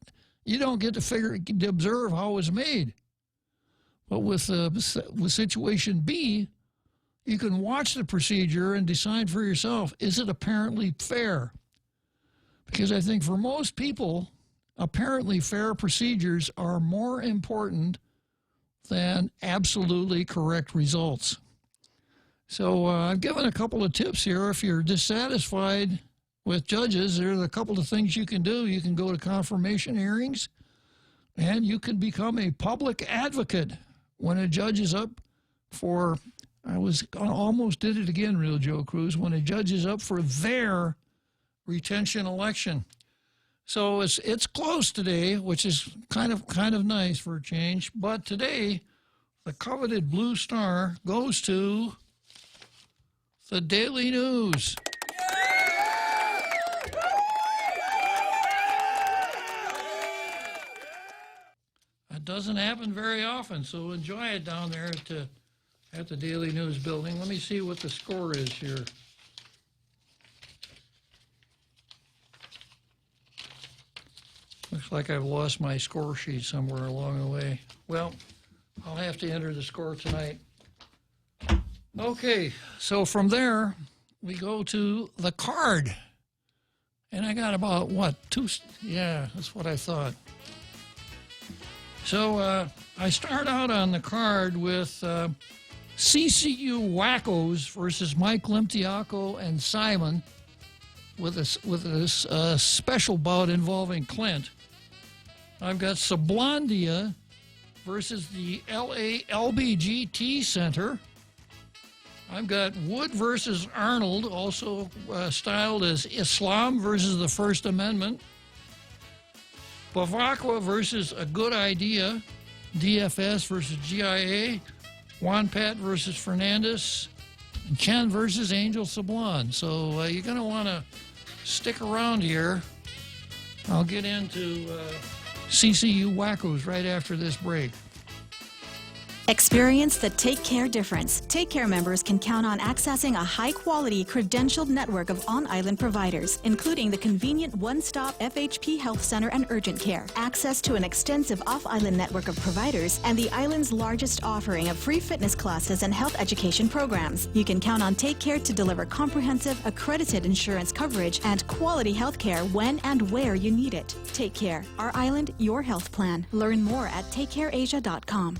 Speaker 13: You don't get to observe how it was made. But with situation B, you can watch the procedure and decide for yourself, is it apparently fair? Because I think for most people, apparently fair procedures are more important than absolutely correct results. So I've given a couple of tips here. If you're dissatisfied with judges, there's a couple of things you can do. You can go to confirmation hearings, and you can become a public advocate when a judge is up for, almost did it again, Real Joe Cruz, when a judge is up for their retention election. So it's close today, which is kind of nice for a change. But today, the coveted blue star goes to the Daily News. That doesn't happen very often, so enjoy it down there at the Daily News building. Let me see what the score is here. Looks like I've lost my score sheet somewhere along the way. Well, I'll have to enter the score tonight. Okay, so from there, we go to the card. And I got about, what, two? Yeah, that's what I thought. So I start out on the card with CCU Wackos versus Mike Limtiaco and Simon with a special bout involving Clint. I've got Sablondia versus the LA LBGT Center. I've got Wood versus Arnold, also styled as Islam versus the First Amendment. Bavacqua versus A Good Idea. DFS versus GIA. Juan Pat versus Fernandez. And Ken versus Angel Sablon. So you're going to want to stick around here. I'll get into CCU Wackos right after this break.
Speaker 18: Experience the Take Care difference. Take Care members can count on accessing a high-quality, credentialed network of on-island providers, including the convenient one-stop FHP Health Center and Urgent Care, access to an extensive off-island network of providers, and the island's largest offering of free fitness classes and health education programs. You can count on Take Care to deliver comprehensive, accredited insurance coverage and quality health care when and where you need it. Take Care. Our island, your health plan. Learn more at takecareasia.com.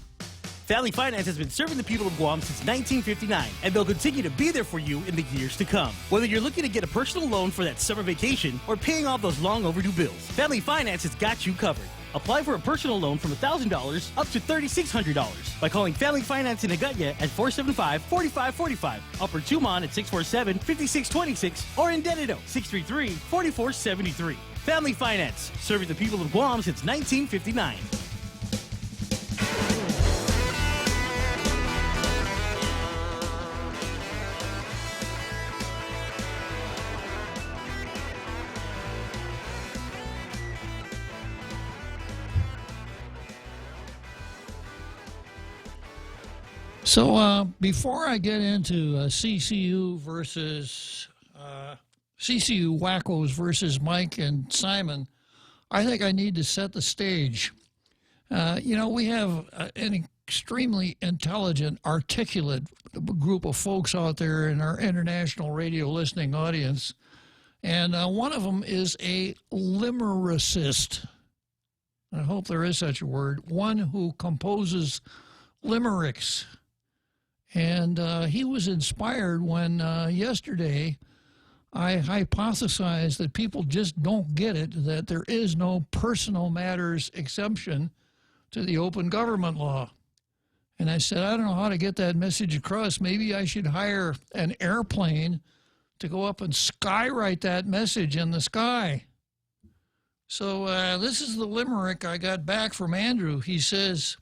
Speaker 19: Family Finance has been serving the people of Guam since 1959, and they'll continue to be there for you in the years to come. Whether you're looking to get a personal loan for that summer vacation or paying off those long overdue bills, Family Finance has got you covered. Apply for a personal loan from $1,000 up to $3,600 by calling Family Finance in Agutya at 475-4545, Upper Tumon at 647-5626, or in Dededo, 633-4473. Family Finance, serving the people of Guam since 1959.
Speaker 13: So before I get into CCU versus CCU Wackos versus Mike and Simon, I think I need to set the stage. We have an extremely intelligent, articulate group of folks out there in our international radio listening audience, and one of them is a limericist. I hope there is such a word. One who composes limericks. And he was inspired when yesterday I hypothesized that people just don't get it, that there is no personal matters exemption to the open government law. And I said, I don't know how to get that message across. Maybe I should hire an airplane to go up and skywrite that message in the sky. So this is the limerick I got back from Andrew. He says,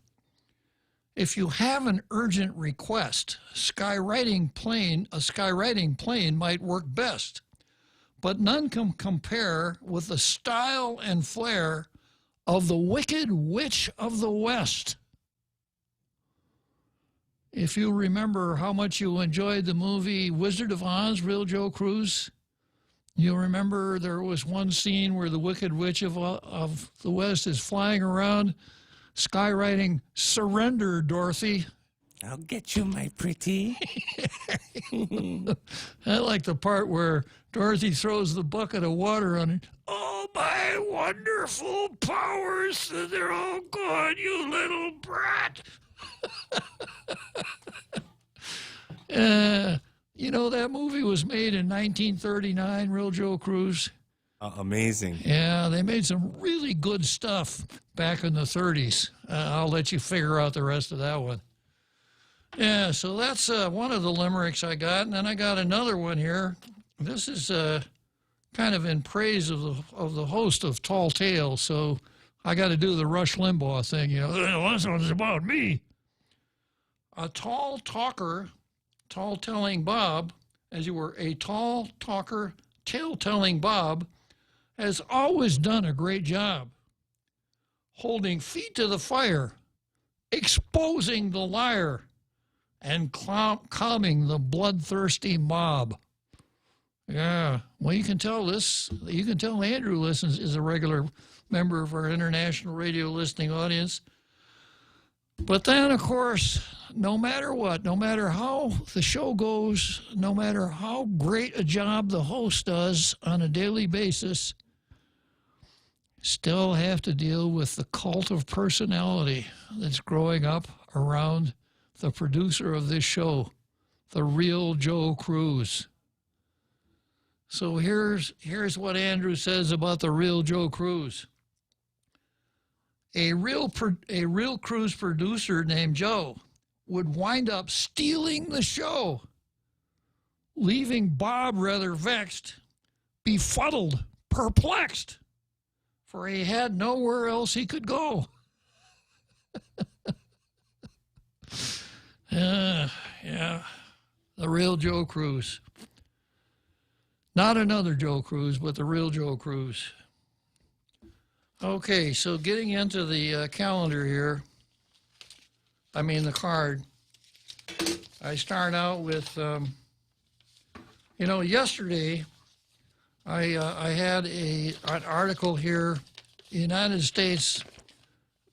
Speaker 13: if you have an urgent request, a skywriting plane might work best, but none can compare with the style and flair of the Wicked Witch of the West. If you remember how much you enjoyed the movie Wizard of Oz, Real Joe Cruz, you remember there was one scene where the Wicked Witch of the West is flying around skywriting, surrender, Dorothy.
Speaker 14: I'll get you, my pretty.
Speaker 13: I like the part where Dorothy throws the bucket of water on it. Oh, my wonderful powers, they're all gone, you little brat. That movie was made in 1939, Real Joe Cruz.
Speaker 14: Amazing.
Speaker 13: Yeah, they made some really good stuff back in the 30s. I'll let you figure out the rest of that one. Yeah, so that's one of the limericks I got, and then I got another one here. This is kind of in praise of the host of Tall Tales, so I got to do the Rush Limbaugh thing. This one's about me. A tall talker, tall-telling Bob, as you were a tall talker, tale-telling Bob, has always done a great job holding feet to the fire, exposing the liar, and calming the bloodthirsty mob. Yeah. Well, you can tell Andrew listens, is a regular member of our international radio listening audience. But then, of course, no matter what, no matter how the show goes, no matter how great a job the host does on a daily basis, still have to deal with the cult of personality that's growing up around the producer of this show, the real Joe Cruz. So here's what Andrew says about the real Joe Cruz. A real Cruz producer named Joe would wind up stealing the show, leaving Bob rather vexed, befuddled, perplexed, for he had nowhere else he could go. Yeah, the real Joe Cruz. Not another Joe Cruz, but the real Joe Cruz. Okay, so getting into the calendar here, the card, I start out with, yesterday I had an article here, United States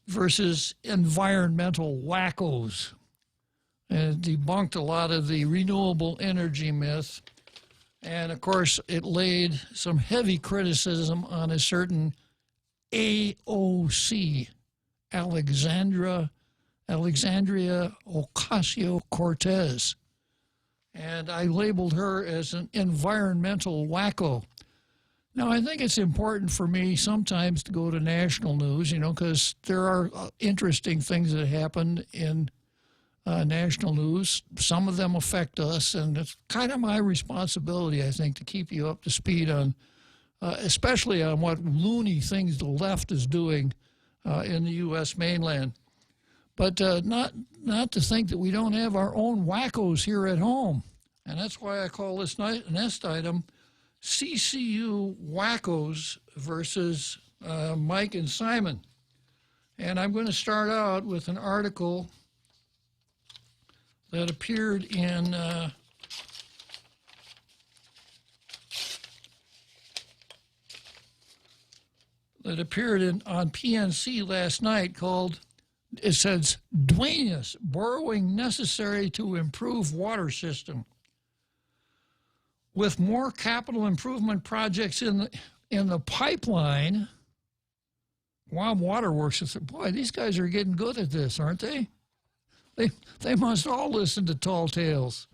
Speaker 13: versus environmental wackos, and it debunked a lot of the renewable energy myth. And, of course, it laid some heavy criticism on a certain AOC, Alexandria Ocasio-Cortez. And I labeled her as an environmental wacko. Now, I think it's important for me sometimes to go to national news, because there are interesting things that happen in national news. Some of them affect us, and it's kind of my responsibility, I think, to keep you up to speed on, especially on what loony things the left is doing in the U.S. mainland. But not to think that we don't have our own wackos here at home. And that's why I call this next item CCU wackos versus Mike and Simon. And I'm going to start out with an article that appeared in on PNC last night called, it says, Duenas, borrowing necessary to improve water system. With more capital improvement projects in the pipeline, Guam Waterworks, boy, these guys are getting good at this, aren't they? They must all listen to Tall Tales.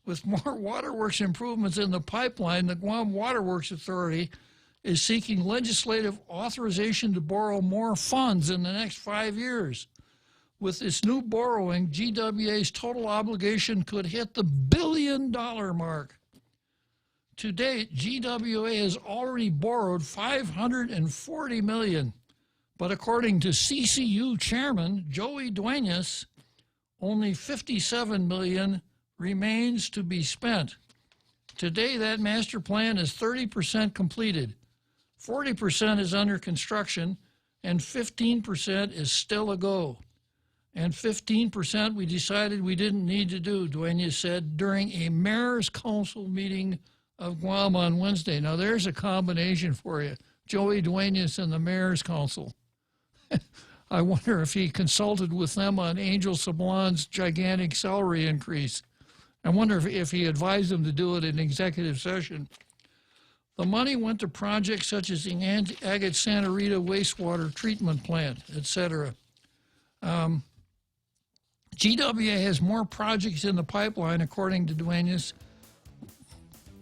Speaker 13: With more waterworks improvements in the pipeline, the Guam Waterworks Authority is seeking legislative authorization to borrow more funds in the next 5 years. With this new borrowing, GWA's total obligation could hit the $1 billion mark. To date, GWA has already borrowed $540 million, but according to CCU Chairman Joey Duenas, only $57 million remains to be spent. Today, that master plan is 30% completed, 40% is under construction, and 15% is still a go. And 15% we decided we didn't need to do, Duenas said during a mayor's council meeting of Guam on Wednesday. Now, there's a combination for you, Joey Duenas and the mayor's council. I wonder if he consulted with them on Angel Sablon's gigantic salary increase. I wonder if he advised them to do it in executive session. The money went to projects such as the Agate Santa Rita wastewater treatment plant, etc. GWA has more projects in the pipeline, according to Duenas.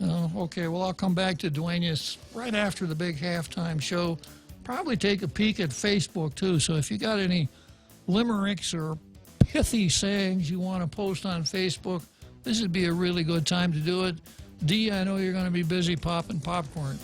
Speaker 13: Okay, well, I'll come back to Duenas right after the big halftime show. Probably take a peek at Facebook, too. So if you got any limericks or pithy sayings you want to post on Facebook, this would be a really good time to do it. Dee, I know you're going to be busy popping popcorn.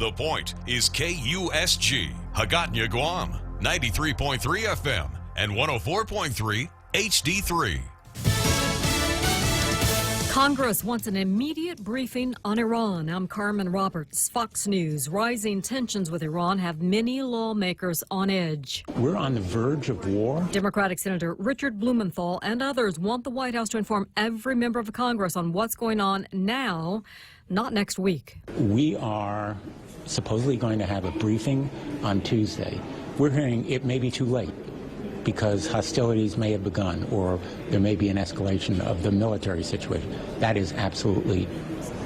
Speaker 20: The Point is KUSG, Hagåtña, Guam, 93.3 FM and 104.3 HD3.
Speaker 1: Congress wants an immediate briefing on Iran. I'm Carmen Roberts, Fox News. Rising tensions with Iran have many lawmakers on edge.
Speaker 21: We're on the verge of war.
Speaker 1: Democratic Senator Richard Blumenthal and others want the White House to inform every member of Congress on what's going on now, not next week.
Speaker 21: We are supposedly going to have a briefing on Tuesday. We're hearing it may be too late, because hostilities may have begun or there may be an escalation of the military situation. That is absolutely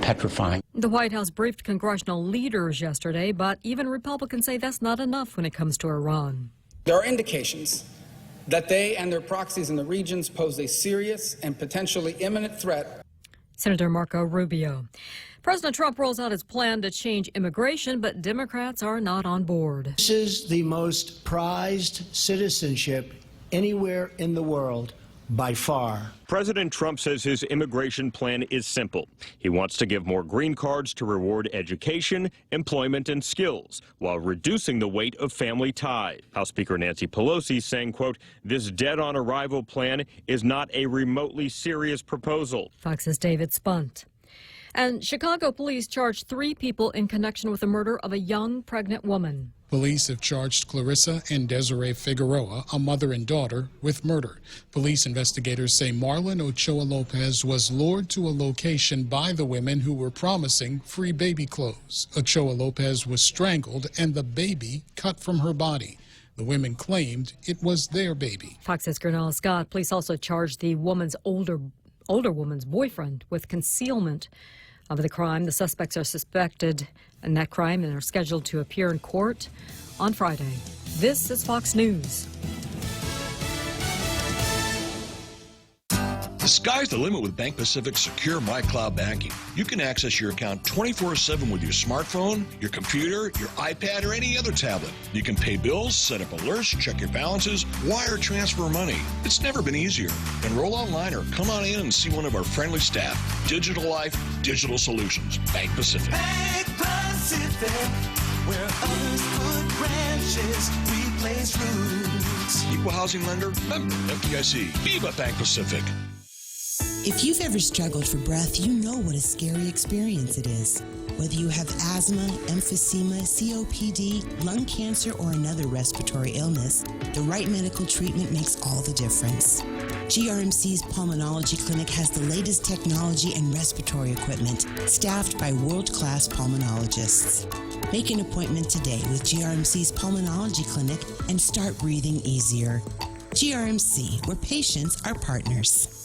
Speaker 21: petrifying.
Speaker 1: The White House briefed congressional leaders yesterday, but even Republicans say that's not enough when it comes to Iran.
Speaker 22: There are indications that they and their proxies in the regions pose a serious and potentially imminent threat.
Speaker 1: Senator Marco Rubio. President Trump rolls out his plan to change immigration, but Democrats are not on board.
Speaker 7: This is the most prized citizenship anywhere in the world, by far.
Speaker 23: President Trump says his immigration plan is simple. He wants to give more green cards to reward education, employment, and skills, while reducing the weight of family ties. House Speaker Nancy Pelosi saying, quote, "This dead-on-arrival plan is not a remotely serious proposal."
Speaker 1: Fox's David Spunt. And Chicago police charged 3 people in connection with the murder of a young pregnant woman.
Speaker 24: Police have charged Clarissa and Desiree Figueroa, a mother and daughter, with murder. Police investigators say Marlon Ochoa Lopez was lured to a location by the women who were promising free baby clothes. Ochoa Lopez was strangled and the baby cut from her body. The women claimed it was their baby.
Speaker 1: Fox's Gernal Scott. Police also charged the woman's older woman's boyfriend with concealment of the crime. The suspects are suspected in that crime and are scheduled to appear in court on Friday. This is Fox News.
Speaker 25: The sky's the limit with Bank Pacific's secure MyCloud banking. You can access your account 24/7 with your smartphone, your computer, your iPad, or any other tablet. You can pay bills, set up alerts, check your balances, wire transfer money. It's never been easier. Enroll online or come on in and see one of our friendly staff. Digital Life, Digital Solutions. Bank Pacific.
Speaker 26: Bank Pacific, where others put branches, replace roots.
Speaker 25: Equal housing lender, member FDIC. Viva Bank Pacific.
Speaker 27: If you've ever struggled for breath, you know what a scary experience it is. Whether you have asthma, emphysema, COPD, lung cancer, or another respiratory illness, the right medical treatment makes all the difference. GRMC's Pulmonology Clinic has the latest technology and respiratory equipment, staffed by world-class pulmonologists. Make an appointment today with GRMC's Pulmonology Clinic and start breathing easier. GRMC, where patients are partners.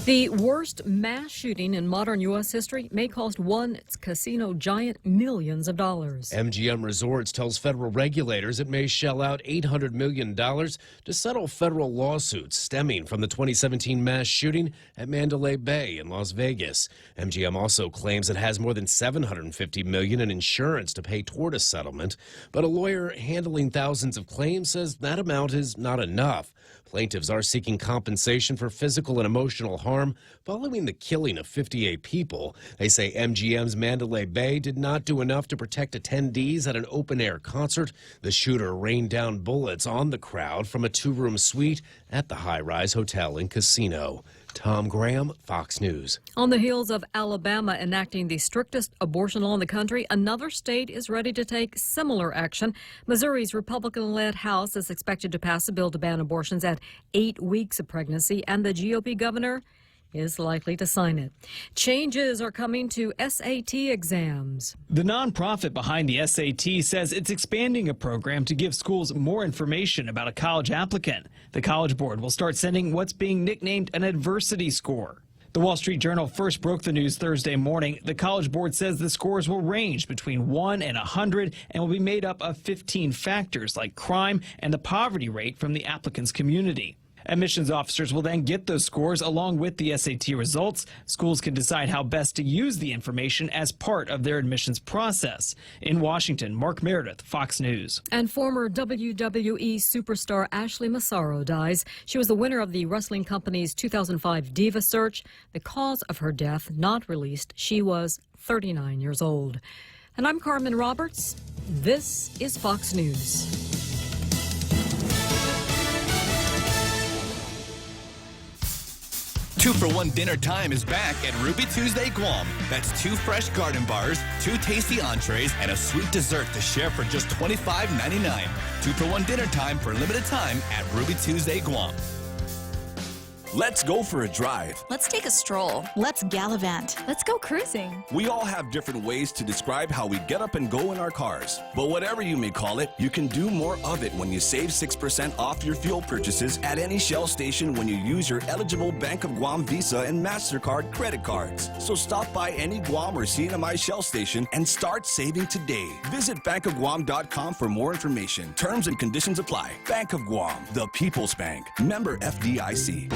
Speaker 1: The worst mass shooting in modern U.S. history may cost one casino giant millions of dollars.
Speaker 28: MGM Resorts tells federal regulators it may shell out $800 million to settle federal lawsuits stemming from the 2017 mass shooting at Mandalay Bay in Las Vegas. MGM also claims it has more than $750 million in insurance to pay toward a settlement, but a lawyer handling thousands of claims says that amount is not enough. Plaintiffs are seeking compensation for physical and emotional harm following the killing of 58 people. They say MGM's Mandalay Bay did not do enough to protect attendees at an open-air concert. The shooter rained down bullets on the crowd from a 2-room suite at the high-rise hotel and casino. Tom Graham, Fox News.
Speaker 1: On the heels of Alabama enacting the strictest abortion law in the country, another state is ready to take similar action. Missouri's Republican-led House is expected to pass a bill to ban abortions at 8 weeks of pregnancy, and the GOP governor is likely to sign it. Changes are coming to SAT exams.
Speaker 29: The nonprofit behind the SAT says it's expanding a program to give schools more information about a college applicant. The College Board will start sending what's being nicknamed an adversity score. The Wall Street Journal first broke the news Thursday morning. The College Board says the scores will range between 1 and 100 and will be made up of 15 factors like crime and the poverty rate from the applicant's community. Admissions officers will then get those scores along with the SAT results. Schools can decide how best to use the information as part of their admissions process. In Washington, Mark Meredith, Fox News.
Speaker 1: And former WWE superstar Ashley Massaro dies. She was the winner of the wrestling company's 2005 Diva Search. The cause of her death not released. She was 39 years old. And I'm Carmen Roberts. This is Fox News.
Speaker 15: Two-for-one dinner time is back at Ruby Tuesday Guam. That's 2 fresh garden bars, 2 tasty entrees, and a sweet dessert to share for just $25.99. Two-for-one dinner time for a limited time at Ruby Tuesday Guam.
Speaker 2: Let's go for a drive.
Speaker 12: Let's take a stroll. Let's gallivant.
Speaker 18: Let's go cruising.
Speaker 2: We all have different ways to describe how we get up and go in our cars. But whatever you may call it, you can do more of it when you save 6% off your fuel purchases at any Shell station when you use your eligible Bank of Guam Visa and MasterCard credit cards. So stop by any Guam or CNMI Shell station and start saving today. Visit bankofguam.com for more information. Terms and conditions apply. Bank of Guam, the People's Bank. Member FDIC.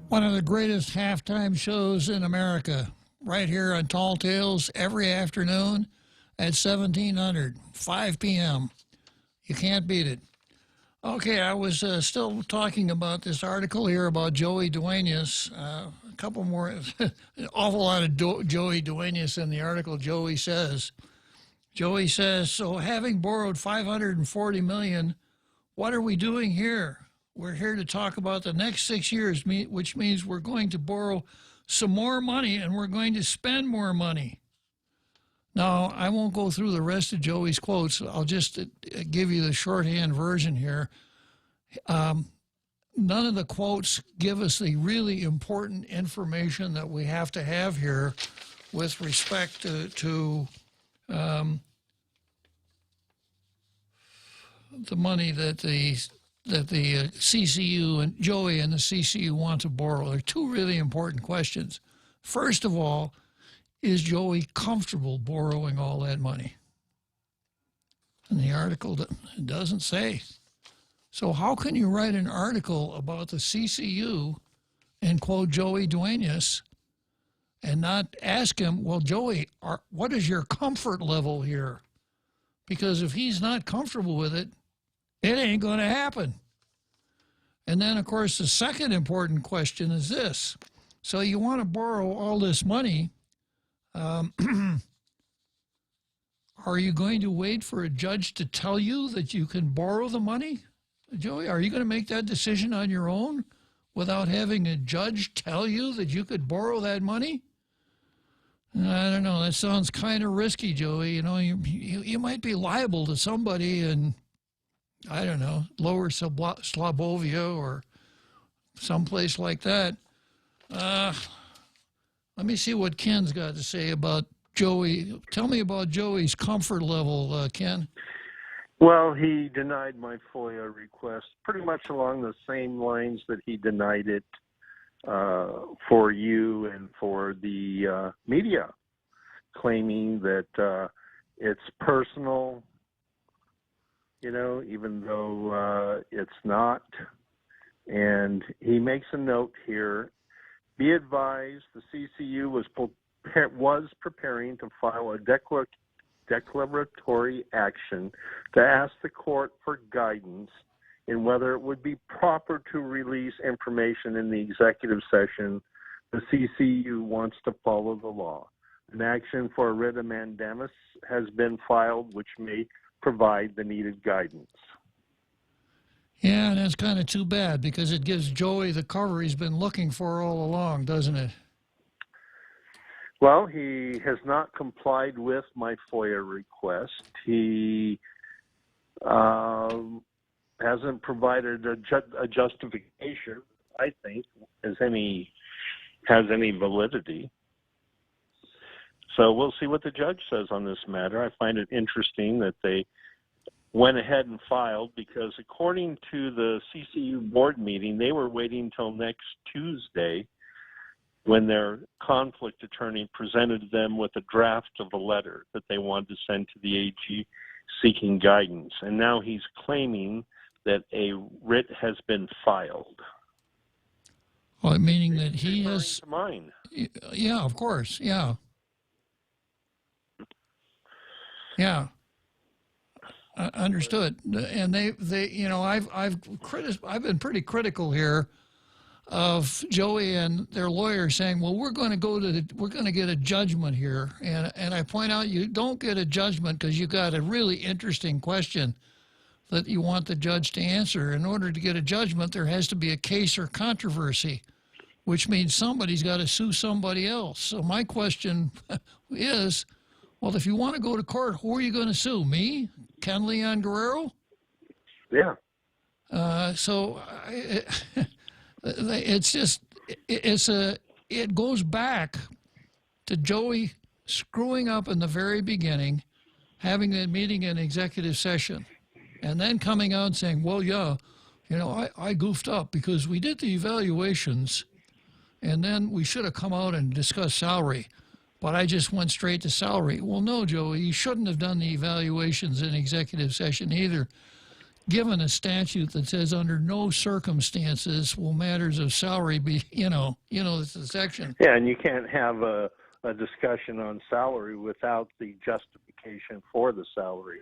Speaker 13: One of the greatest halftime shows in America, right here on Tall Tales, every afternoon at 1700, 5 p.m. You can't beat it. Okay, I was still talking about this article here about Joey Duenas. A couple more, an awful lot of Joey Duenas in the article. Joey says, so having borrowed $540 million, what are we doing here? We're here to talk about the next 6 years, which means we're going to borrow some more money and we're going to spend more money. Now, I won't go through the rest of Joey's quotes. I'll just give you the shorthand version here. None of the quotes give us the really important information that we have to have here with respect to the money that the CCU and Joey and the CCU want to borrow. There are two really important questions. First of all, is Joey comfortable borrowing all that money? And the article doesn't say. So how can you write an article about the CCU and quote Joey Duenas and not ask him, well, Joey, what is your comfort level here? Because if he's not comfortable with it, it ain't going to happen. And then, of course, the second important question is this. So you want to borrow all this money. Are you going to wait for a judge to tell you that you can borrow the money? Joey, are you going to make that decision on your own without having a judge tell you that you could borrow that money? I don't know. That sounds kind of risky, Joey. You know, you might be liable to somebody in, I don't know, Lower Slobovia or someplace like that. Let me see what Ken's got to say about Joey. Tell me about Joey's comfort level, Ken.
Speaker 3: Well, he denied my FOIA request pretty much along the same lines that he denied it for you and for the media, claiming that it's personal, you know, even though it's not. And he makes a note here. Be advised, the CCU was preparing to file a declaratory action to ask the court for guidance in whether it would be proper to release information in the executive session. The CCU wants to follow the law. An action for a writ of mandamus has been filed, which may provide the needed guidance.
Speaker 13: Yeah, and that's kind of too bad because it gives Joey the cover he's been looking for all along, doesn't it?
Speaker 3: Well, he has not complied with my FOIA request. He hasn't provided a justification, I think, has any validity. So we'll see what the judge says on this matter. I find it interesting that they went ahead and filed because according to the CCU board meeting, they were waiting until next Tuesday when their conflict attorney presented them with a draft of a letter that they wanted to send to the AG seeking guidance. And now he's claiming that a writ has been filed.
Speaker 13: Well, meaning that he has...
Speaker 3: to mine.
Speaker 13: Yeah, of course, yeah. Yeah. Understood. And they you know, I've been pretty critical here of Joey and their lawyer saying, well, we're going to get a judgment here. And I point out you don't get a judgment because you got a really interesting question that you want the judge to answer. In order to get a judgment, there has to be a case or controversy, which means somebody's got to sue somebody else. So my question is, well, if you want to go to court, who are you going to sue? Me? Ken Leon Guerrero?
Speaker 3: Yeah.
Speaker 13: It's just, it goes back to Joey screwing up in the very beginning, having that meeting in executive session, and then coming out and saying, well, yeah, you know, I goofed up because we did the evaluations and then we should have come out and discussed salary, but I just went straight to salary. Well, no, Joey, you shouldn't have done the evaluations in executive session either. Given a statute that says under no circumstances will matters of salary be, it's a section.
Speaker 3: Yeah, and you can't have a discussion on salary without the justification for the salary,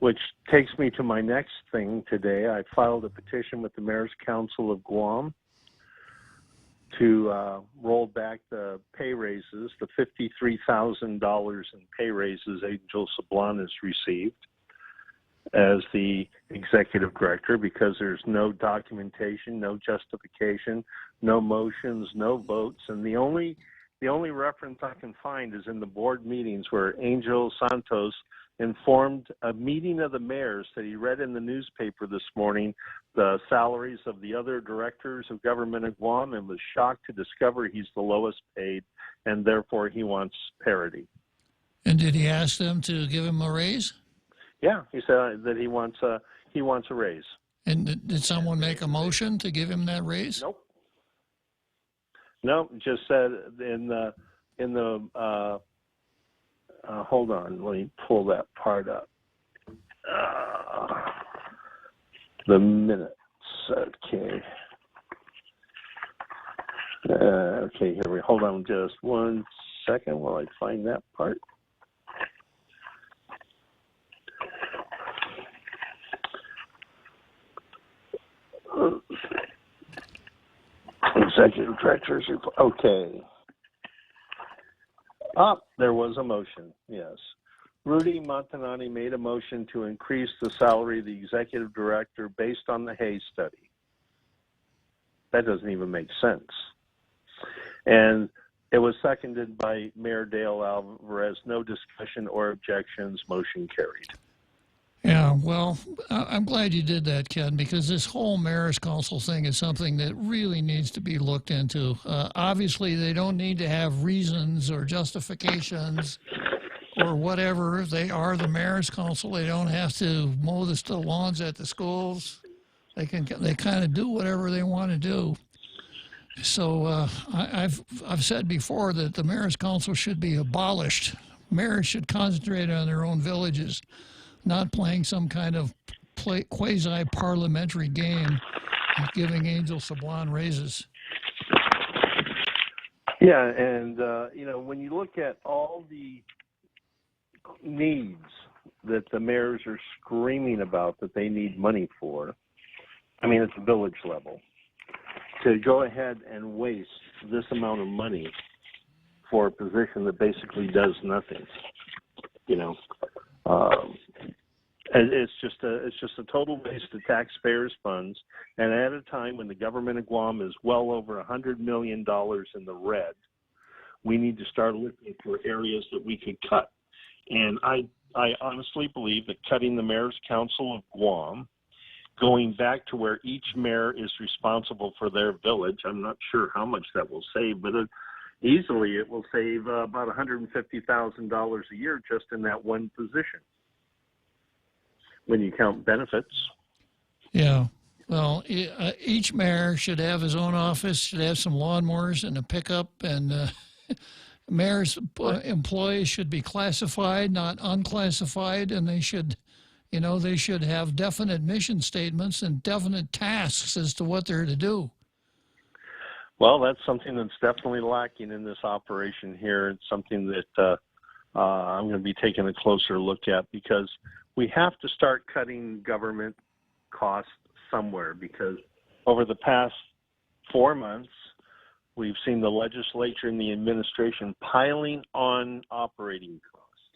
Speaker 3: which takes me to my next thing today. I filed a petition with the Mayor's Council of Guam to roll back the pay raises, the $53,000 in pay raises Angel Sablan has received as the executive director, because there's no documentation, no justification, no motions, no votes, and the only reference I can find is in the board meetings where Angel Santos informed a meeting of the mayors that he read in the newspaper this morning the salaries of the other directors of government of Guam and was shocked to discover he's the lowest paid and therefore he wants parity.
Speaker 13: And did he ask them to give him a raise?
Speaker 3: Yeah, he said that he wants a raise.
Speaker 13: And did someone make a motion to give him that raise?
Speaker 3: Nope. No, just said in the hold on, let me pull that part up. The minutes. Okay. Okay, here we hold on just 1 second while I find that part. Executive directors report. Okay. There was a motion, yes. Rudy Montanani made a motion to increase the salary of the executive director based on the Hayes study. That doesn't even make sense. And it was seconded by Mayor Dale Alvarez. No discussion or objections. Motion carried.
Speaker 13: Yeah, well, I'm glad you did that, Ken, because this whole Mayor's Council thing is something that really needs to be looked into. Obviously, they don't need to have reasons or justifications or whatever. They are the Mayor's Council. They don't have to mow the lawns at the schools. They kind of do whatever they want to do. So I've said before that the Mayor's Council should be abolished. Mayors should concentrate on their own villages, not playing some kind of quasi-parliamentary game of giving Angel Sablan raises.
Speaker 3: Yeah, and, when you look at all the needs that the mayors are screaming about that they need money for, I mean, at the village level, to go ahead and waste this amount of money for a position that basically does nothing, it's just a total waste of taxpayers' funds, and at a time when the government of Guam is well over $100 million in the red, we need to start looking for areas that we could cut. And I honestly believe that cutting the Mayor's Council of Guam, going back to where each mayor is responsible for their village, I'm not sure how much that will save, but easily it will save about $150,000 a year just in that one position when you count benefits.
Speaker 13: Yeah. Well, each mayor should have his own office, should have some lawnmowers and a pickup, and mayor's employees should be classified, not unclassified, and they should, they should have definite mission statements and definite tasks as to what they're to do.
Speaker 3: Well, that's something that's definitely lacking in this operation here. It's something that I'm going to be taking a closer look at, because we have to start cutting government costs somewhere, because over the past 4 months, we've seen the legislature and the administration piling on operating costs,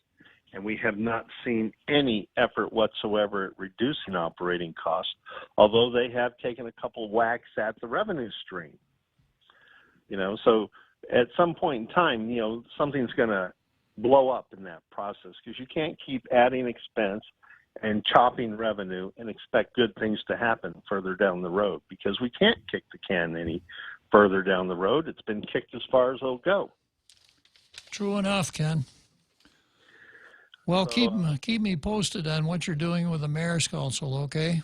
Speaker 3: and we have not seen any effort whatsoever at reducing operating costs, although they have taken a couple whacks at the revenue stream. So at some point in time, something's going to blow up in that process, because you can't keep adding expense and chopping revenue and expect good things to happen further down the road, because we can't kick the can any further down the road. It's been kicked as far as it'll go.
Speaker 13: True enough, Ken. Well, keep me posted on what you're doing with the Mayor's Council, okay?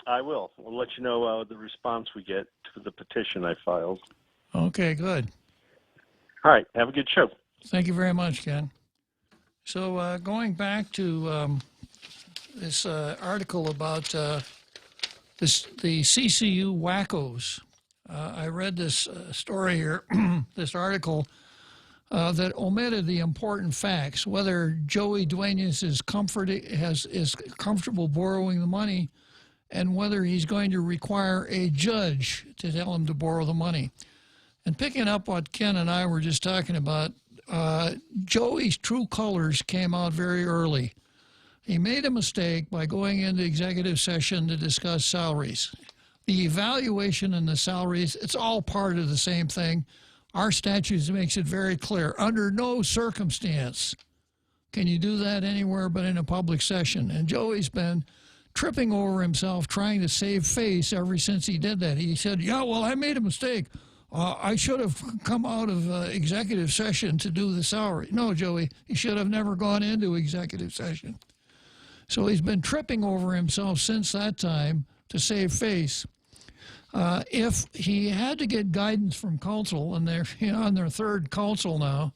Speaker 3: I will. We'll let you know the response we get to the petition I filed.
Speaker 13: Okay, good.
Speaker 3: All right. Have a good show.
Speaker 13: Thank you very much, Ken. So going back to this article about the CCU wackos, I read this story here, this article that omitted the important facts, whether Joey Duenas is comfortable borrowing the money, and whether he's going to require a judge to tell him to borrow the money. And picking up what Ken and I were just talking about, Joey's true colors came out very early. He made a mistake by going into executive session to discuss salaries. The evaluation and the salaries, it's all part of the same thing. Our statutes makes it very clear. Under no circumstance can you do that anywhere but in a public session. And Joey's been tripping over himself trying to save face ever since he did that. He said, yeah, well, I made a mistake. I should have come out of executive session to do the salary. No, Joey, you should have never gone into executive session. So he's been tripping over himself since that time to save face. If he had to get guidance from council, and they're on their third council now,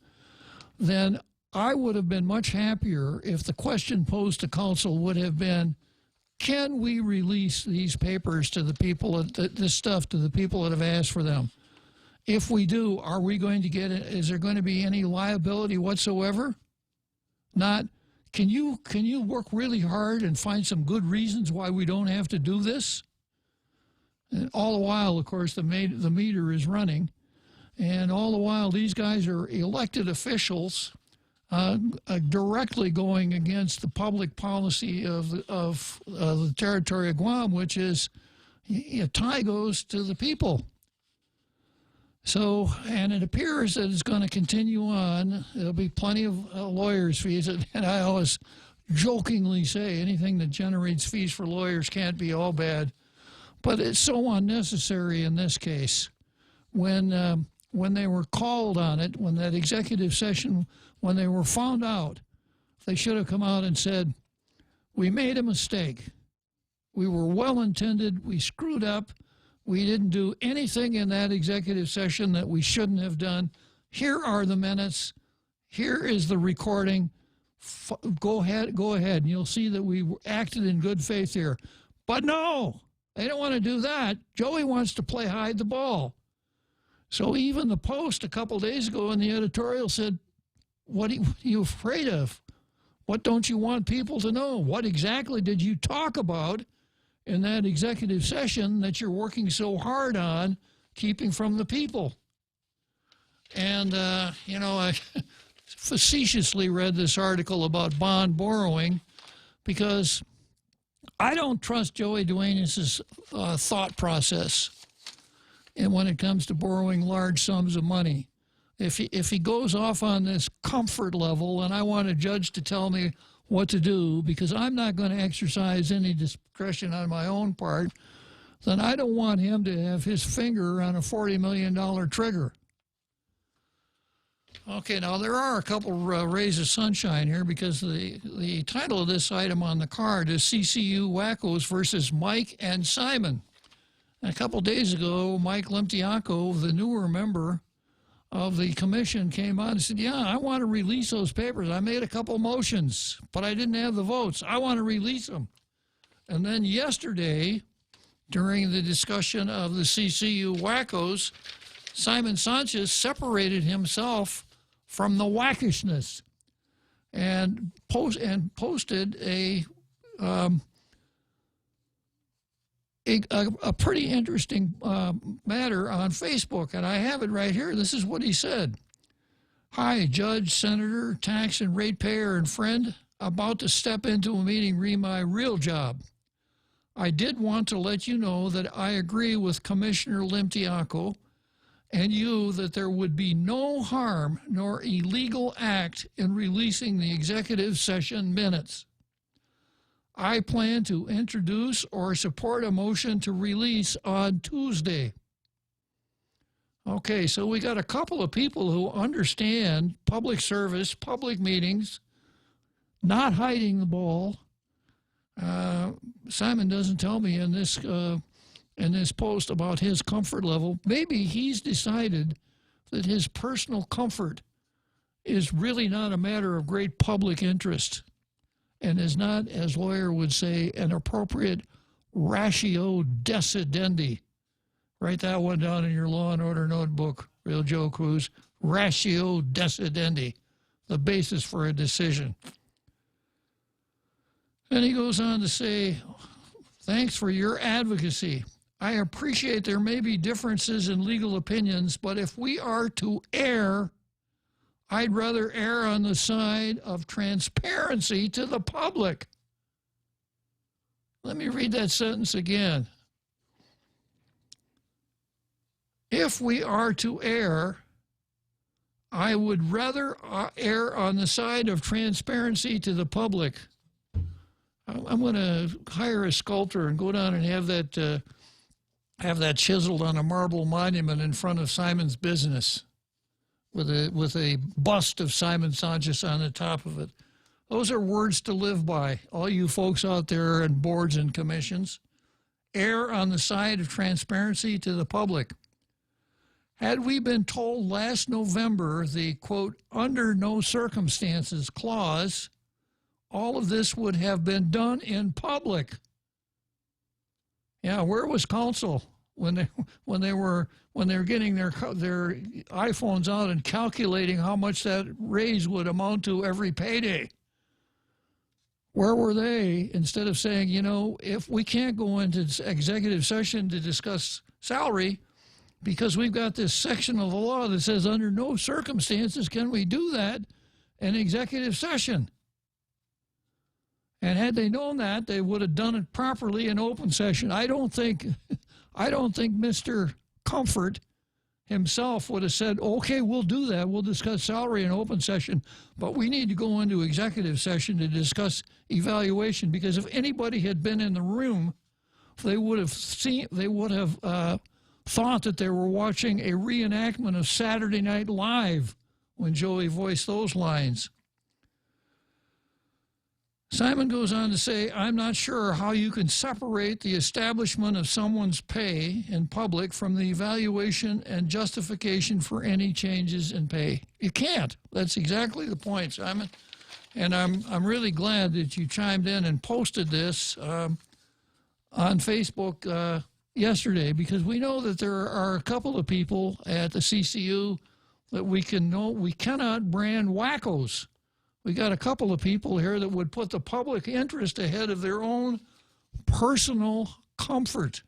Speaker 13: then I would have been much happier if the question posed to council would have been, can we release these papers to the people, this stuff to the people that have asked for them? If we do, are we going to get it? Is there going to be any liability whatsoever? Not, can you work really hard and find some good reasons why we don't have to do this? And all the while, of course, the meter is running. And all the while, these guys are elected officials directly going against the public policy of the territory of Guam, which is a tie goes to the people. So, and it appears that it's going to continue on. There'll be plenty of lawyers' fees. And I always jokingly say anything that generates fees for lawyers can't be all bad. But it's so unnecessary in this case. When they were called on it, when that executive session, when they were found out, they should have come out and said, we made a mistake. We were well-intended. We screwed up. We didn't do anything in that executive session that we shouldn't have done. Here are the minutes. Here is the recording. Go ahead, and you'll see that we acted in good faith here. But no, they don't want to do that. Joey wants to play hide the ball. So even the Post a couple days ago in the editorial said, what are you afraid of? What don't you want people to know? What exactly did you talk about in that executive session that you're working so hard on keeping from the people? And, I facetiously read this article about bond borrowing because I don't trust Joey Duenas' thought process and when it comes to borrowing large sums of money. if he goes off on this comfort level, and I want a judge to tell me what to do because I'm not going to exercise any discretion on my own part, then I don't want him to have his finger on a $40 million trigger. Okay, now there are a couple rays of sunshine here because the title of this item on the card is CCU Wackos versus Mike and Simon. And a couple days ago, Mike Limtiaco, the newer member of the commission, came on and said, yeah, I want to release those papers. I made a couple motions, but I didn't have the votes. I want to release them. And then yesterday, during the discussion of the CCU Wackos, Simon Sanchez separated himself from the wackishness and posted a pretty interesting matter on Facebook, and I have it right here. This is what he said. Hi, Judge, Senator, tax and ratepayer and friend. About to step into a meeting, re my real job. I did want to let you know that I agree with Commissioner Limtiaco and you that there would be no harm nor illegal act in releasing the executive session minutes. I plan to introduce or support a motion to release on Tuesday. Okay, so we got a couple of people who understand public service, public meetings, not hiding the ball. Simon doesn't tell me in this post about his comfort level. Maybe he's decided that his personal comfort is really not a matter of great public interest and is not, as lawyer would say, an appropriate ratio decidendi. Write that one down in your Law and Order notebook, Real Joe Cruz. Ratio decidendi, the basis for a decision. And he goes on to say, thanks for your advocacy. I appreciate there may be differences in legal opinions, but if we are to err, I'd rather err on the side of transparency to the public. Let me read that sentence again. If we are to err, I would rather err on the side of transparency to the public. I'm going to hire a sculptor and go down and have that chiseled on a marble monument in front of Simon's business with a bust of Simon Sanchez on the top of it. Those are words to live by, all you folks out there in boards and commissions. Err on the side of transparency to the public. Had we been told last November the, quote, under no circumstances clause, all of this would have been done in public. Yeah, where was counsel when they were getting their iPhones out and calculating how much that raise would amount to every payday? Where were they instead of saying, you know, if we can't go into executive session to discuss salary because we've got this section of the law that says under no circumstances can we do that in executive session. And had they known that, they would have done it properly in open session. I don't think Mr. Comfort himself would have said, okay, we'll do that. We'll discuss salary in open session, but we need to go into executive session to discuss evaluation, because if anybody had been in the room, they would have thought that they were watching a reenactment of Saturday Night Live when Joey voiced those lines. Simon goes on to say, I'm not sure how you can separate the establishment of someone's pay in public from the evaluation and justification for any changes in pay. You can't. That's exactly the point, Simon. And I'm really glad that you chimed in and posted this on Facebook yesterday, because we know that there are a couple of people at the CCU that we cannot brand wackos. We got a couple of people here that would put the public interest ahead of their own personal comfort.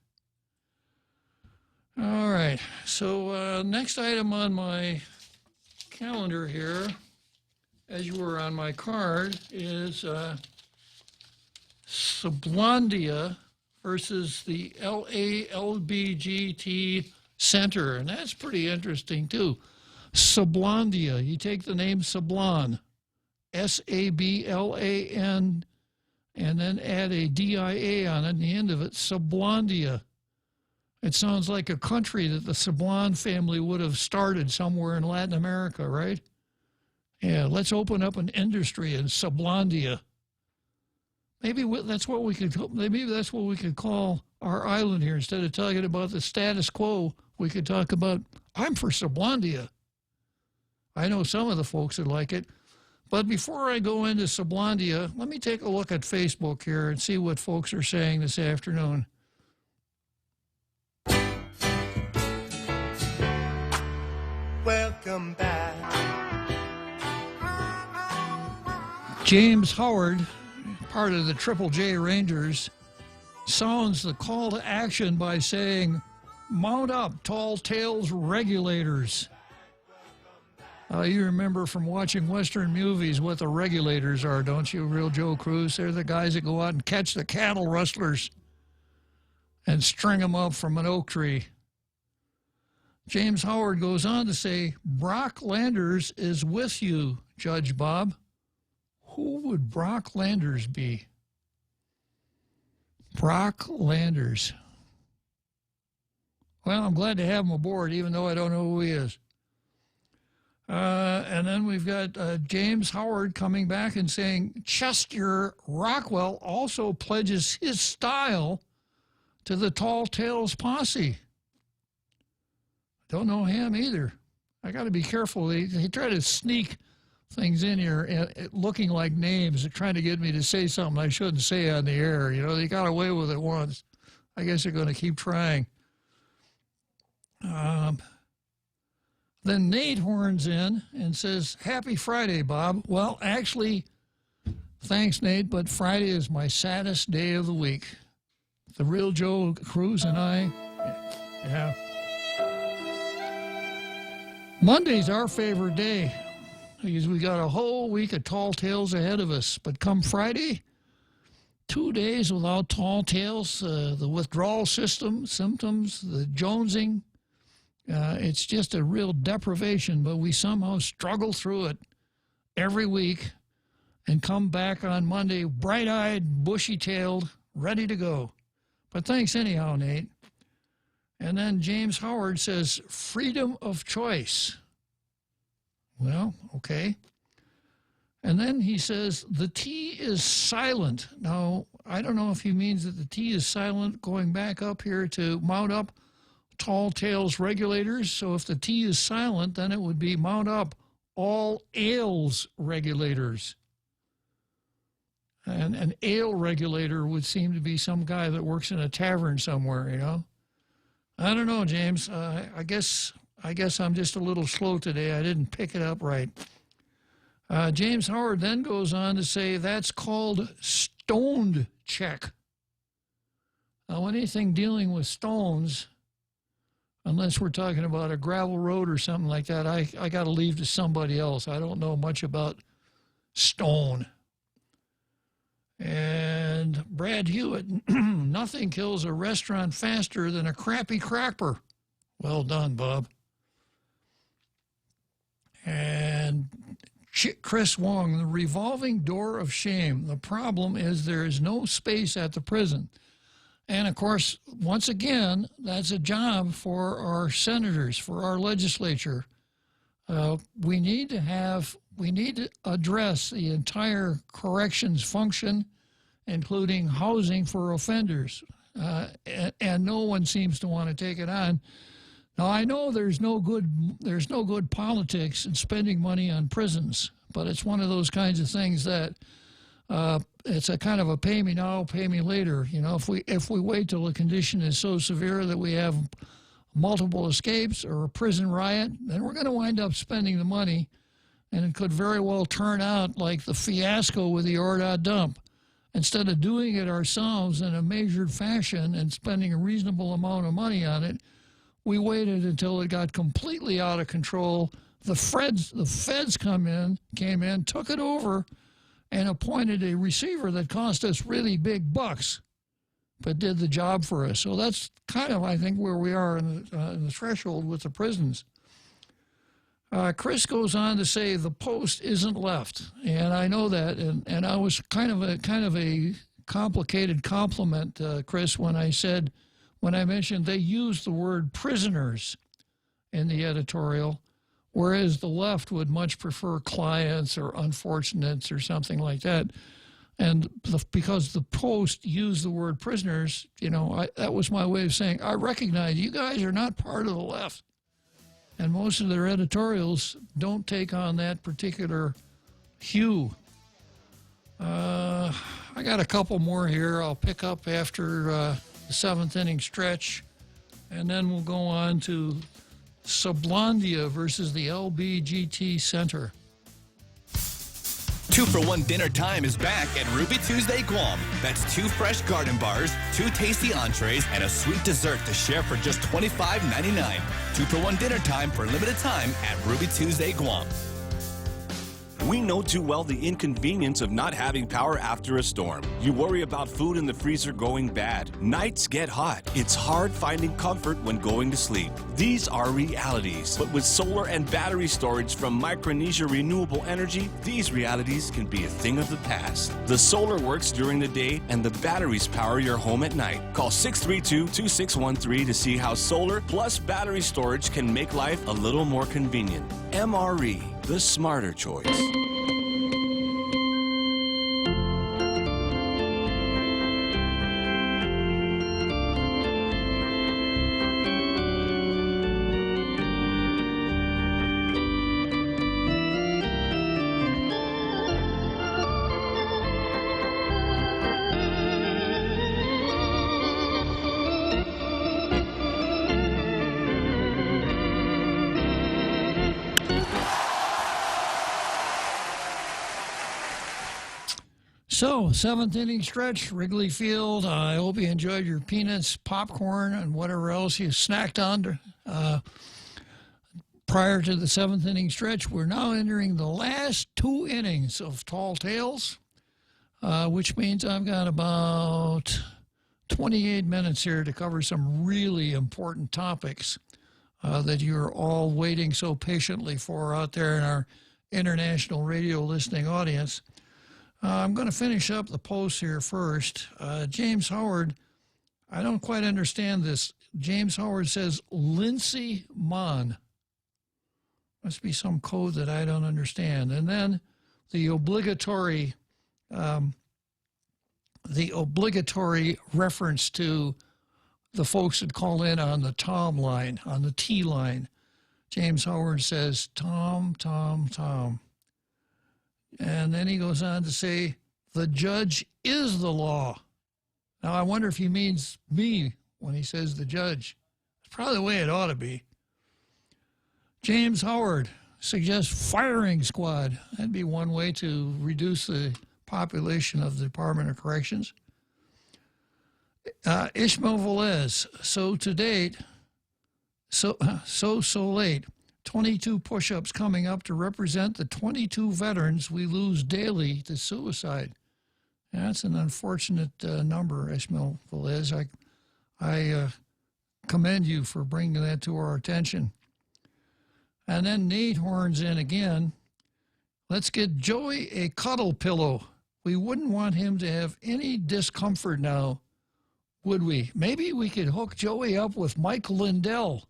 Speaker 13: All right, so next item on my calendar here, as you were on my card, is Sublondia versus the LALBGT Center, and that's pretty interesting too. Sablandia. You take the name Sablan, S-A-B-L-A-N, and then add a D-I-A on it, and the end of it, Sablandia. It sounds like a country that the Sablan family would have started somewhere in Latin America, right? Yeah, let's open up an industry in Sablandia. Maybe that's what we could call our island here. Instead of talking about the status quo, we could talk about, I'm for Sablandia. I know some of the folks that like it. But before I go into Sablandia, let me take a look at Facebook here and see what folks are saying this afternoon.
Speaker 26: Welcome back.
Speaker 13: James Howard, part of the Triple J Rangers, sounds the call to action by saying, mount up, Tall Tales regulators. You remember from watching Western movies what the regulators are, don't you, Real Joe Cruz? They're the guys that go out and catch the cattle rustlers and string them up from an oak tree. James Howard goes on to say, Brock Landers is with you, Judge Bob. Who would Brock Landers be? Brock Landers. Well, I'm glad to have him aboard, even though I don't know who he is. And then we've got James Howard coming back and saying, Chester Rockwell also pledges his style to the Tall Tales posse. Don't know him either. I got to be careful. He tried to sneak things in here looking like names and trying to get me to say something I shouldn't say on the air. You know, they got away with it once. I guess they're going to keep trying. Then Nate horns in and says, Happy Friday, Bob. Well, actually, thanks, Nate, but Friday is my saddest day of the week. The Real Joe Cruz and I, yeah. Monday's our favorite day because we got a whole week of Tall Tales ahead of us. But come Friday, 2 days without Tall Tales, the withdrawal symptoms, the jonesing, it's just a real deprivation, but we somehow struggle through it every week and come back on Monday bright-eyed, bushy-tailed, ready to go. But thanks anyhow, Nate. And then James Howard says, freedom of choice. Well, okay. And then he says, the T is silent. Now, I don't know if he means that the T is silent going back up here to mount up Tall Tales regulators. So if the T is silent, then it would be mount up all ales regulators. And an ale regulator would seem to be some guy that works in a tavern somewhere, you know. I don't know, James. I guess I'm just a little slow today. I didn't pick it up right. James Howard then goes on to say that's called stoned check. Now, anything dealing with stones, unless we're talking about a gravel road or something like that, I got to leave to somebody else. I don't know much about stone. And Brad Hewitt, nothing kills a restaurant faster than a crappy crapper. Well done, Bob. And Chris Wong, the revolving door of shame. The problem is there is no space at the prison. And, of course, once again, that's a job for our senators, for our legislature. We need to address the entire corrections function, including housing for offenders. And no one seems to want to take it on. Now, I know there's no good politics in spending money on prisons, but it's one of those kinds of things that it's a kind of a pay me now, pay me later. You know, if we wait till the condition is so severe that we have multiple escapes or a prison riot, then we're going to wind up spending the money, and it could very well turn out like the fiasco with the Ordot dump. Instead of doing it ourselves in a measured fashion and spending a reasonable amount of money on it, we waited until it got completely out of control. The feds came in, took it over, and appointed a receiver that cost us really big bucks, but did the job for us. So that's kind of, I think, where we are in the threshold with the prisons. Chris goes on to say the Post isn't left, and I know that, and I was kind of a complicated compliment, Chris, when I mentioned they used the word prisoners in the editorial, whereas the left would much prefer clients or unfortunates or something like that. And because the Post used the word prisoners, that was my way of saying, I recognize you guys are not part of the left. And most of their editorials don't take on that particular hue. I got a couple more here I'll pick up after the seventh inning stretch, and then we'll go on to Sublondia versus the LBGT Center.
Speaker 15: 2-for-1 dinner time is back at Ruby Tuesday Guam. That's 2 fresh garden bars, 2 tasty entrees, and a sweet dessert to share for just $25.99. 2-for-1 dinner time for a limited time at Ruby Tuesday Guam.
Speaker 2: We know too well the inconvenience of not having power after a storm. You worry about food in the freezer going bad. Nights get hot. It's hard finding comfort when going to sleep. These are realities. But with solar and battery storage from Micronesia Renewable Energy, these realities can be a thing of the past. The solar works during the day and the batteries power your home at night. Call 632-2613 to see how solar plus battery storage can make life a little more convenient. MRE, the smarter choice.
Speaker 13: So, seventh inning stretch, Wrigley Field. I hope you enjoyed your peanuts, popcorn, and whatever else you snacked on prior to the seventh inning stretch. We're now entering the last 2 innings of Tall Tales, which means I've got about 28 minutes here to cover some really important topics that you're all waiting so patiently for out there in our international radio listening audience. I'm going to finish up the post here first. James Howard, I don't quite understand this. James Howard says Lindsey Mon. Must be some code that I don't understand. And then the obligatory reference to the folks that call in on the Tom line, on the T line. James Howard says, Tom, Tom, Tom. And then he goes on to say, the judge is the law. Now, I wonder if he means me when he says the judge. It's probably the way it ought to be. James Howard suggests firing squad. That'd be one way to reduce the population of the Department of Corrections. Ishmael Velez, so to date, so late. 22 push-ups coming up to represent the 22 veterans we lose daily to suicide. That's an unfortunate number, Ishmael Velez. I commend you for bringing that to our attention. And then Nate horns in again. Let's get Joey a cuddle pillow. We wouldn't want him to have any discomfort now, would we? Maybe we could hook Joey up with Mike Lindell.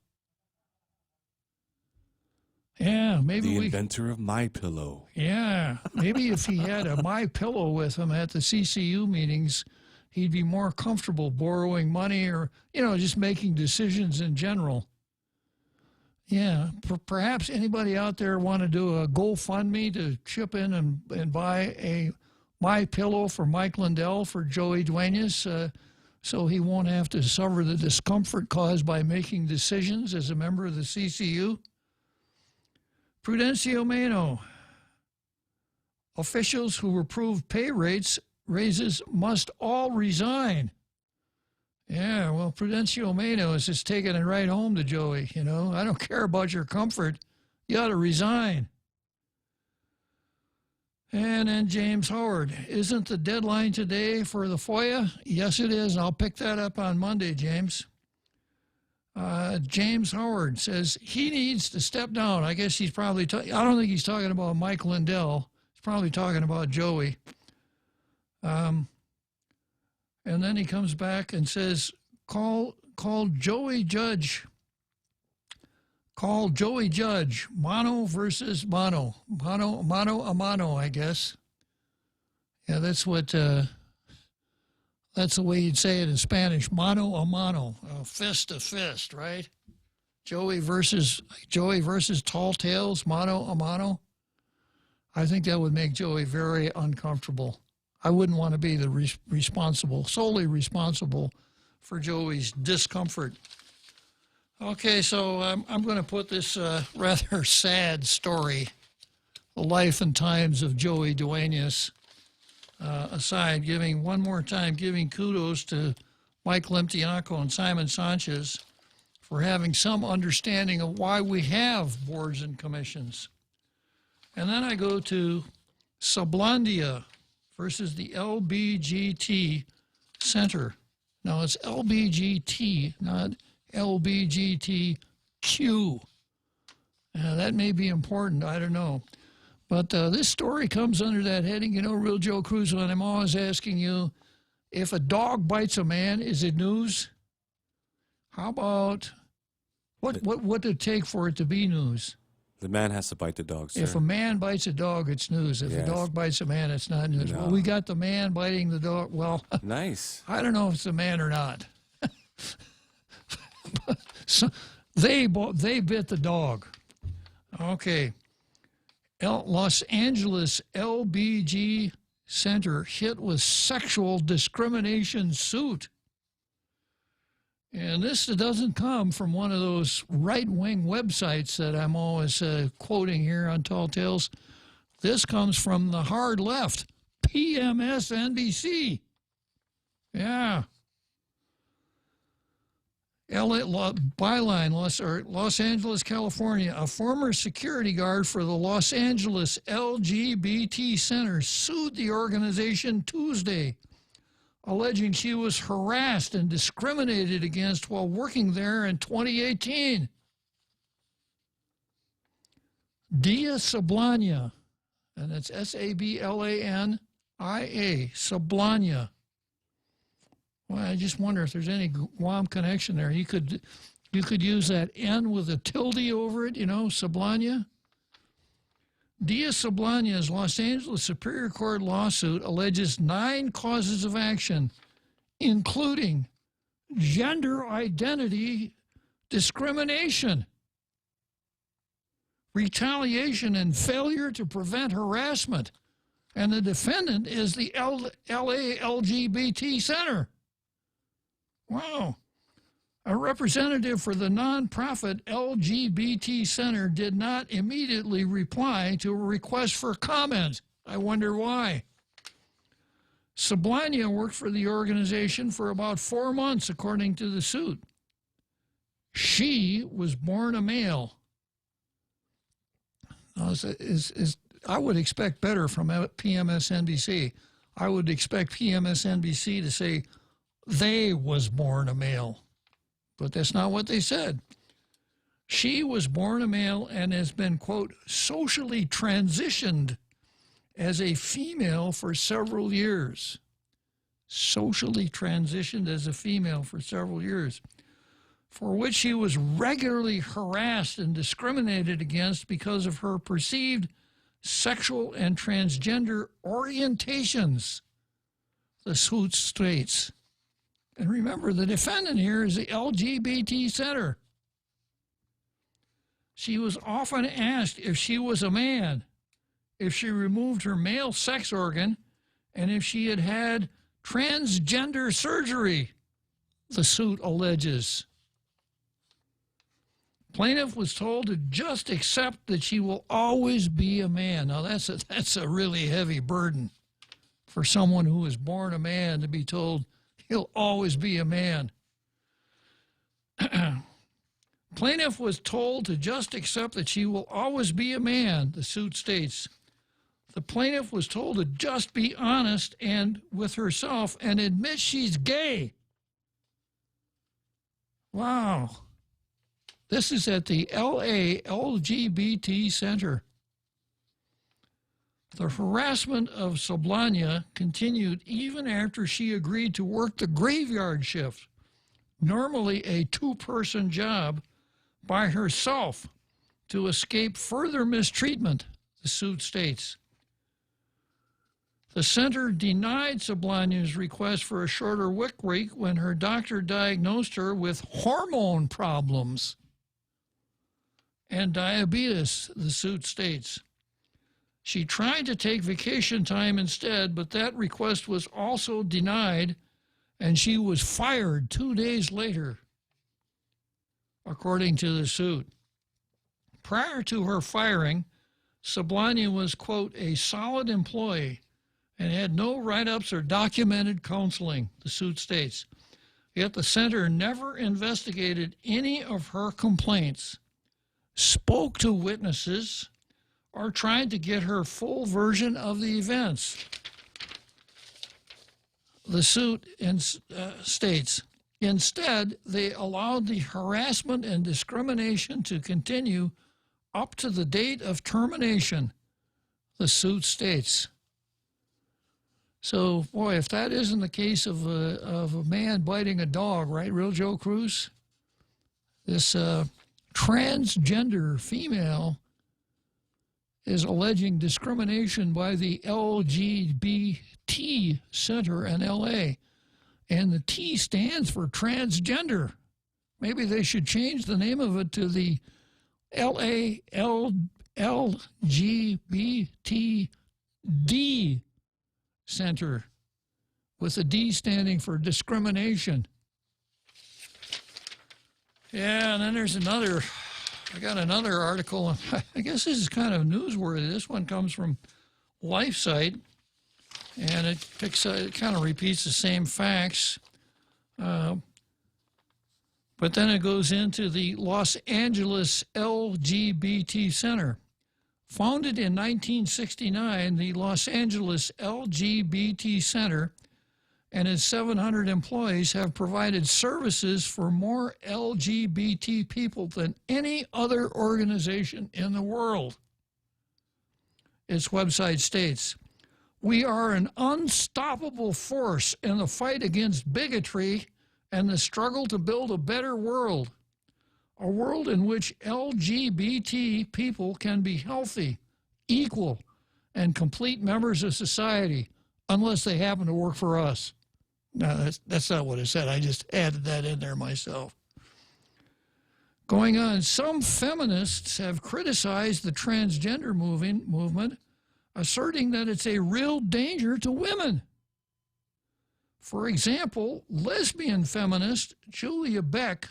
Speaker 13: Yeah, maybe
Speaker 2: the inventor of My Pillow.
Speaker 13: Yeah, maybe if he had a My Pillow with him at the CCU meetings, he'd be more comfortable borrowing money or, just making decisions in general. Yeah, perhaps anybody out there want to do a GoFundMe to chip in and buy a My Pillow for Mike Lindell for Joey Duenas, so he won't have to suffer the discomfort caused by making decisions as a member of the CCU. Prudencio Mano. Officials who approved pay raises must all resign. Yeah, well, Prudencio Mano is just taking it right home to Joey, I don't care about your comfort. You ought to resign. And then James Howard. Isn't the deadline today for the FOIA? Yes, it is. I'll pick that up on Monday, James. James Howard says he needs to step down. I guess he's probably, I don't think he's talking about Mike Lindell. He's probably talking about Joey. And then he comes back and says, call Joey Judge. Call Joey Judge. Mano versus mano. Mano a mano, I guess. Yeah, that's what, that's the way you'd say it in Spanish. Mano a mano. Fist to fist, right? Joey versus Tall Tales. Mano a mano. I think that would make Joey very uncomfortable. I wouldn't want to be the solely responsible for Joey's discomfort. Okay, so I'm going to put this rather sad story, the life and times of Joey Duenas, aside, giving kudos to Mike Limtianco and Simon Sanchez for having some understanding of why we have boards and commissions. And then I go to Sablandia versus the LBGT Center. Now, it's LBGT, not LBGTQ. That may be important. I don't know. But this story comes under that heading. You know, Real Joe Cruz, when I'm always asking you, if a dog bites a man, is it news? How about, what would it take for it to be news?
Speaker 14: The man has to bite the dog, sir.
Speaker 13: If a man bites a dog, it's news. If a dog bites a man, it's not news. No. Well, we got the man biting the dog. Well, nice. I don't know if it's a man or not. So they bit the dog. Okay. Los Angeles LBG Center hit with sexual discrimination suit. And this doesn't come from one of those right-wing websites that I'm always quoting here on Tall Tales. This comes from the hard left, PMSNBC. Yeah. Byline, Los Angeles, California. A former security guard for the Los Angeles LGBT Center sued the organization Tuesday, alleging she was harassed and discriminated against while working there in 2018. Dia Sablania, and it's Sablania, Sablania. Well, I just wonder if there's any Guam connection there. You could use that N with a tilde over it, you know, Sablania. Dia Sablania's Los Angeles Superior Court lawsuit alleges 9 causes of action, including gender identity discrimination, retaliation, and failure to prevent harassment. And the defendant is the LA LGBT Center. Wow. A representative for the nonprofit LGBT Center did not immediately reply to a request for comment. I wonder why. Sablania worked for the organization for about 4 months, according to the suit. She was born a male. I would expect better from PMSNBC. I would expect PMSNBC to say, they was born a male. But that's not what they said. She was born a male and has been, quote, socially transitioned as a female for several years. Socially transitioned as a female for several years, for which she was regularly harassed and discriminated against because of her perceived sexual and transgender orientations, the suit states. And remember, the defendant here is the LGBT Center. She was often asked if she was a man, if she removed her male sex organ, and if she had had transgender surgery, the suit alleges. Plaintiff was told to just accept that she will always be a man. Now, that's a really heavy burden for someone who was born a man to be told he'll always be a man. Plaintiff was told to just accept that she will always be a man, the suit states. The plaintiff was told to just be honest and with herself and admit she's gay. Wow. This is at the LA LGBT Center. The harassment of Soblania continued even after she agreed to work the graveyard shift, normally a two-person job, by herself to escape further mistreatment, the suit states. The center denied Soblania's request for a shorter work week when her doctor diagnosed her with hormone problems and diabetes, the suit states. She tried to take vacation time instead, but that request was also denied, and she was fired 2 days later, according to the suit. Prior to her firing, Soblania was, quote, a solid employee and had no write-ups or documented counseling, the suit states. Yet the center never investigated any of her complaints, spoke to witnesses, or tried to get her full version of the events. The suit states, instead, they allowed the harassment and discrimination to continue up to the date of termination, the suit states. So, boy, if that isn't the case of a man biting a dog, right, real Joe Cruz? This transgender female is alleging discrimination by the LGBT Center in L.A., and the T stands for transgender. Maybe they should change the name of it to the LGBTD Center, with the D standing for discrimination. Yeah, and then there's another... I got another article. I guess this is kind of newsworthy. This one comes from LifeSite, and it kind of repeats the same facts. But then it goes into the Los Angeles LGBT Center. Founded in 1969, the Los Angeles LGBT Center and its 700 employees have provided services for more LGBT people than any other organization in the world. Its website states, "We are an unstoppable force in the fight against bigotry and the struggle to build a better world, a world in which LGBT people can be healthy, equal, and complete members of society, unless they happen to work for us." No, that's not what it said. I just added that in there myself. Going on, some feminists have criticized the transgender movement, asserting that it's a real danger to women. For example, lesbian feminist Julia Beck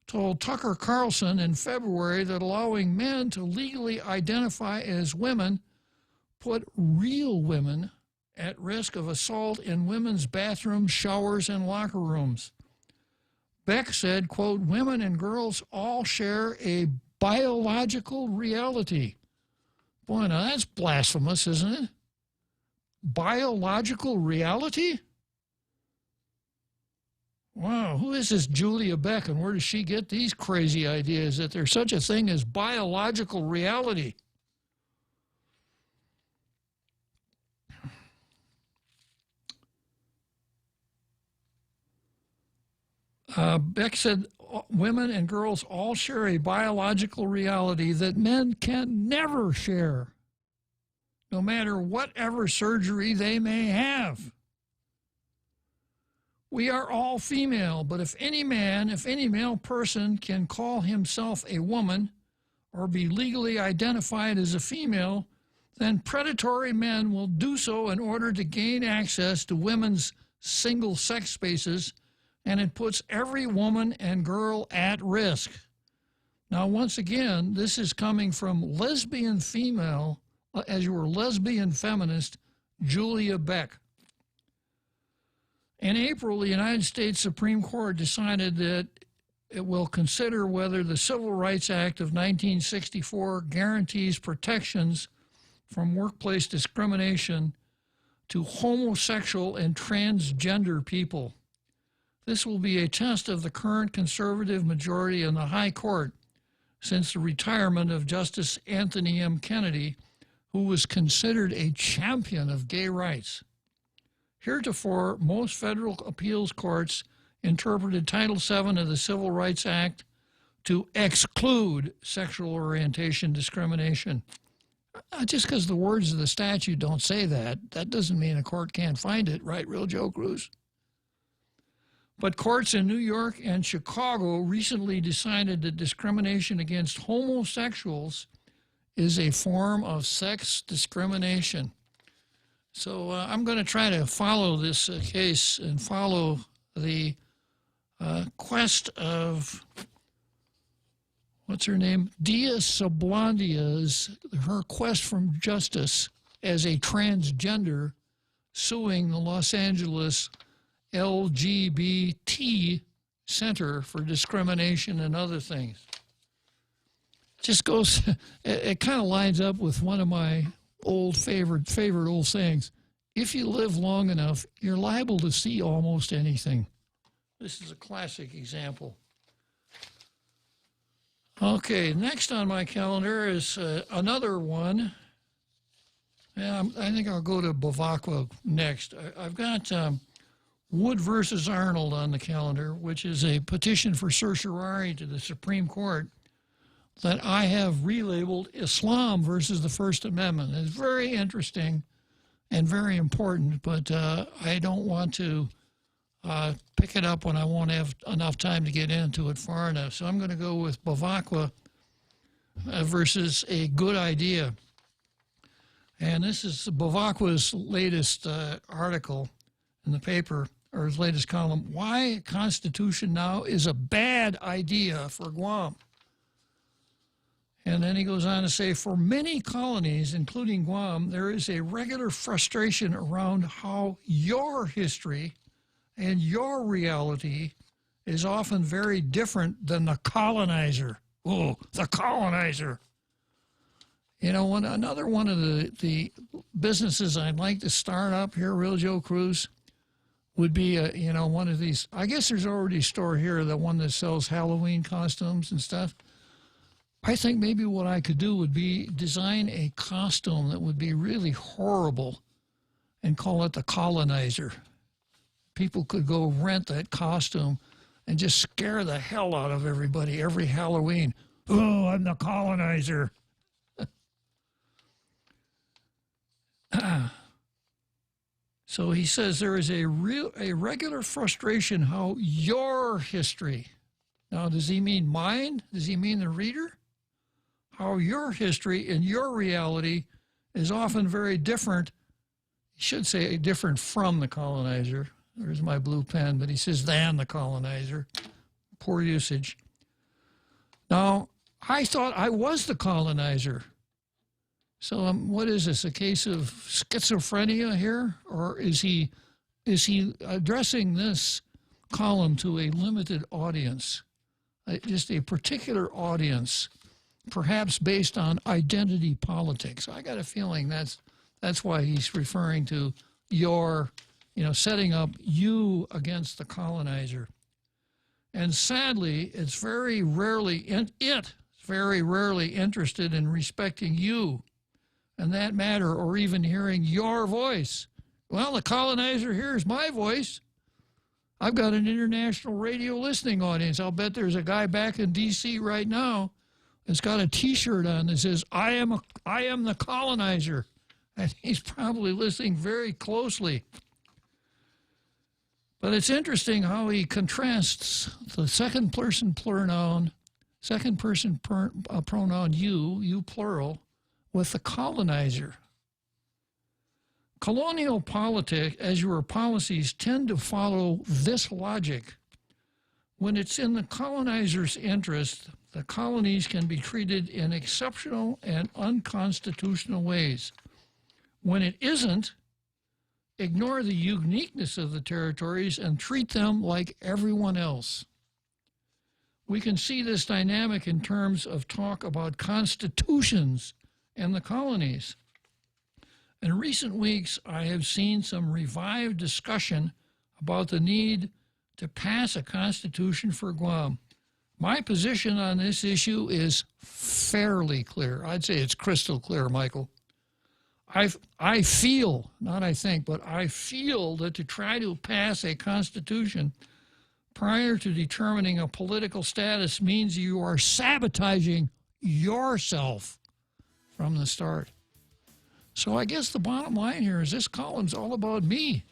Speaker 13: told Tucker Carlson in February that allowing men to legally identify as women put real women at risk of assault in women's bathrooms, showers, and locker rooms. Beck said, quote, "Women and girls all share a biological reality." Boy, now that's blasphemous, isn't it? Biological reality? Wow, who is this Julia Beck, and where does she get these crazy ideas that there's such a thing as biological reality? Beck said women and girls all share a biological reality that men can never share, no matter whatever surgery they may have. We are all female, but if any male person can call himself a woman or be legally identified as a female, then predatory men will do so in order to gain access to women's single-sex spaces, and it puts every woman and girl at risk. Now, once again, this is coming from lesbian female, as you were lesbian feminist, Julia Beck. In April, the United States Supreme Court decided that it will consider whether the Civil Rights Act of 1964 guarantees protections from workplace discrimination to homosexual and transgender people. This will be a test of the current conservative majority in the High Court, since the retirement of Justice Anthony M. Kennedy, who was considered a champion of gay rights. Heretofore, most federal appeals courts interpreted Title VII of the Civil Rights Act to exclude sexual orientation discrimination. Just because the words of the statute don't say that, that doesn't mean a court can't find it, right, Real Joe Cruz? But courts in New York and Chicago recently decided that discrimination against homosexuals is a form of sex discrimination. So I'm going to try to follow this case and follow the quest of, what's her name? Dia Sablandia's, her quest from justice as a transgender suing the Los Angeles LGBT Center for Discrimination and other things. Just goes, it kind of lines up with one of my old favorite old sayings. If you live long enough, you're liable to see almost anything. This is a classic example. Okay, next on my calendar is another one. Yeah, I think I'll go to Bavacqua next. I've got Wood versus Arnold on the calendar, which is a petition for certiorari to the Supreme Court that I have relabeled Islam versus the First Amendment. It's very interesting and very important, but I don't want to pick it up when I won't have enough time to get into it far enough. So I'm going to go with Bavacqua versus A Good Idea. And this is Bavacqua's latest article in the paper, or his latest column, Why a Constitution Now is a Bad Idea for Guam. And then he goes on to say, for many colonies, including Guam, there is a regular frustration around how your history and your reality is often very different than the colonizer. Oh, the colonizer. You know, another one of the businesses I'd like to start up here, Real Joe Cruz, would be, one of these. I guess there's already a store here, the one that sells Halloween costumes and stuff. I think maybe what I could do would be design a costume that would be really horrible and call it the colonizer. People could go rent that costume and just scare the hell out of everybody every Halloween. Oh, I'm the colonizer. So he says there is a regular frustration how your history. Now, does he mean mine? Does he mean the reader? How your history and your reality is often very different. He should say different from the colonizer. There's my blue pen, but he says than the colonizer. Poor usage. Now, I thought I was the colonizer. So what is this, a case of schizophrenia here? Or is he addressing this column to a limited audience, just a particular audience, perhaps based on identity politics? I got a feeling that's why he's referring to your, setting up you against the colonizer. And sadly, it's very rarely interested in respecting you and that matter, or even hearing your voice. Well, the colonizer hears my voice. I've got an international radio listening audience. I'll bet there's a guy back in D.C. right now that's got a T-shirt on that says, I am the colonizer. And he's probably listening very closely. But it's interesting how he contrasts the second person pronoun you plural, with the colonizer. Colonial policies tend to follow this logic. When it's in the colonizer's interest, the colonies can be treated in exceptional and unconstitutional ways. When it isn't, ignore the uniqueness of the territories and treat them like everyone else. We can see this dynamic in terms of talk about constitutions and the colonies. In recent weeks, I have seen some revived discussion about the need to pass a constitution for Guam. My position on this issue is fairly clear. I'd say it's crystal clear, Michael. I feel, not I think, but I feel that to try to pass a constitution prior to determining a political status means you are sabotaging yourself from the start. So I guess the bottom line here is this column's all about me.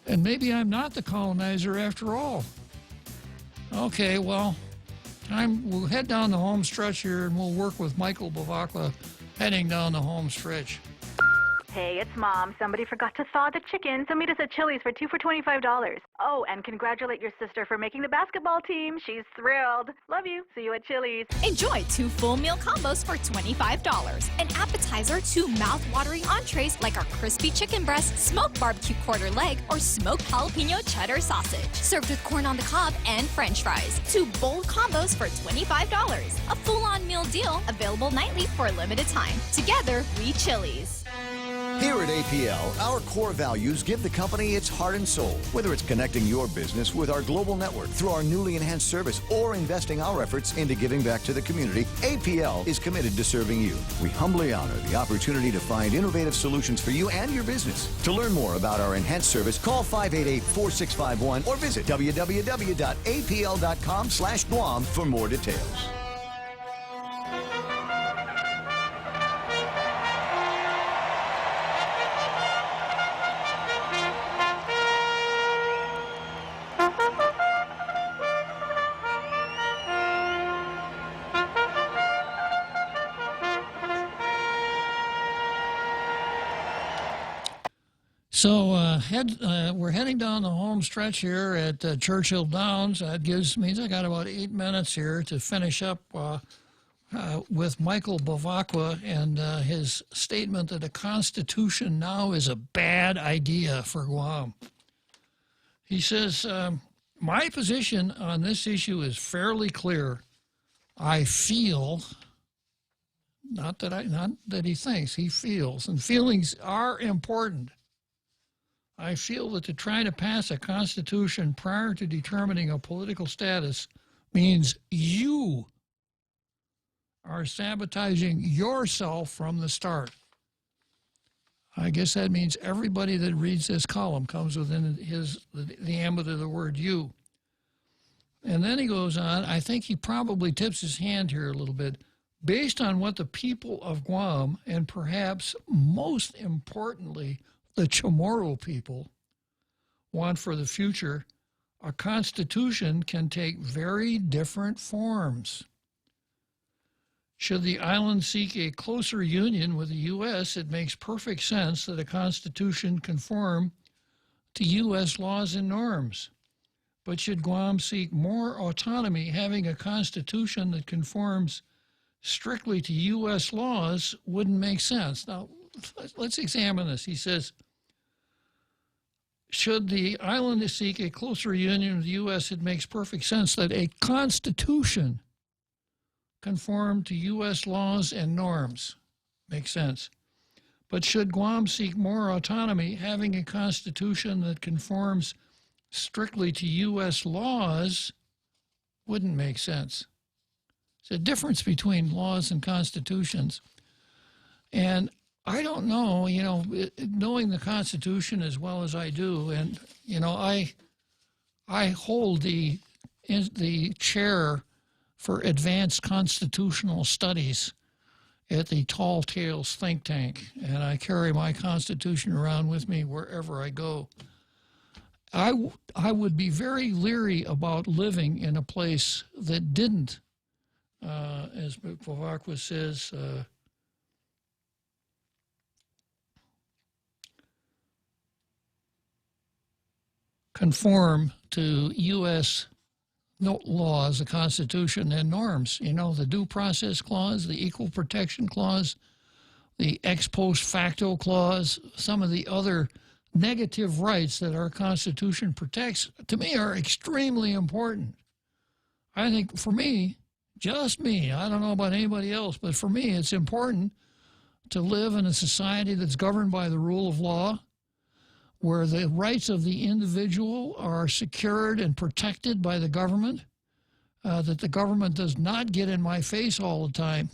Speaker 13: And maybe I'm not the colonizer after all. Okay, well, we'll head down the home stretch here and we'll work with Michael Bavacqua heading down the home stretch.
Speaker 4: Hey, it's Mom. Somebody forgot to thaw the chicken, so meet us at Chili's for 2 for $25. Oh, and congratulate your sister for making the basketball team. She's thrilled. Love you. See you at Chili's.
Speaker 5: Enjoy 2 full meal combos for $25. An appetizer, 2 mouth-watering entrees like our crispy chicken breast, smoked barbecue quarter leg, or smoked jalapeno cheddar sausage. Served with corn on the cob and french fries. 2 bold combos for $25. A full-on meal deal available nightly for a limited time. Together, we Chili's.
Speaker 6: Here at APL, our core values give the company its heart and soul. Whether it's connecting your business with our global network through our newly enhanced service or investing our efforts into giving back to the community, APL is committed to serving you. We humbly honor the opportunity to find innovative solutions for you and your business. To learn more about our enhanced service, call 588-4651 or visit www.apl.com/Guam for more details.
Speaker 13: So we're heading down the home stretch here at Churchill Downs. That means I got about 8 minutes here to finish up with Michael Bavacqua and his statement that a constitution now is a bad idea for Guam. He says, my position on this issue is fairly clear. I feel, not that he thinks, he feels, and feelings are important. I feel that to try to pass a constitution prior to determining a political status means you are sabotaging yourself from the start. I guess that means everybody that reads this column comes within the ambit of the word you. And then he goes on, I think he probably tips his hand here a little bit. Based on what the people of Guam, and perhaps most importantly, the Chamorro people want for the future, a constitution can take very different forms. Should the island seek a closer union with the U.S., it makes perfect sense that a constitution conform to U.S. laws and norms. But should Guam seek more autonomy, having a constitution that conforms strictly to U.S. laws wouldn't make sense. Now, let's examine this. He says, should the island seek a closer union with the U.S., it makes perfect sense that a constitution conform to U.S. laws and norms. Makes sense. But should Guam seek more autonomy, having a constitution that conforms strictly to U.S. laws wouldn't make sense. There's a difference between laws and constitutions. And I don't know, knowing the Constitution as well as I do, and, I hold the chair for advanced constitutional studies at the Tall Tales think tank, and I carry my Constitution around with me wherever I go. I would be very leery about living in a place that didn't, as Bavacqua says, conform to U.S. laws, the Constitution, and norms. The Due Process Clause, the Equal Protection Clause, the Ex Post Facto Clause, some of the other negative rights that our Constitution protects, to me, are extremely important. I think for me, just me, I don't know about anybody else, but for me, it's important to live in a society that's governed by the rule of law, where the rights of the individual are secured and protected by the government, that the government does not get in my face all the time.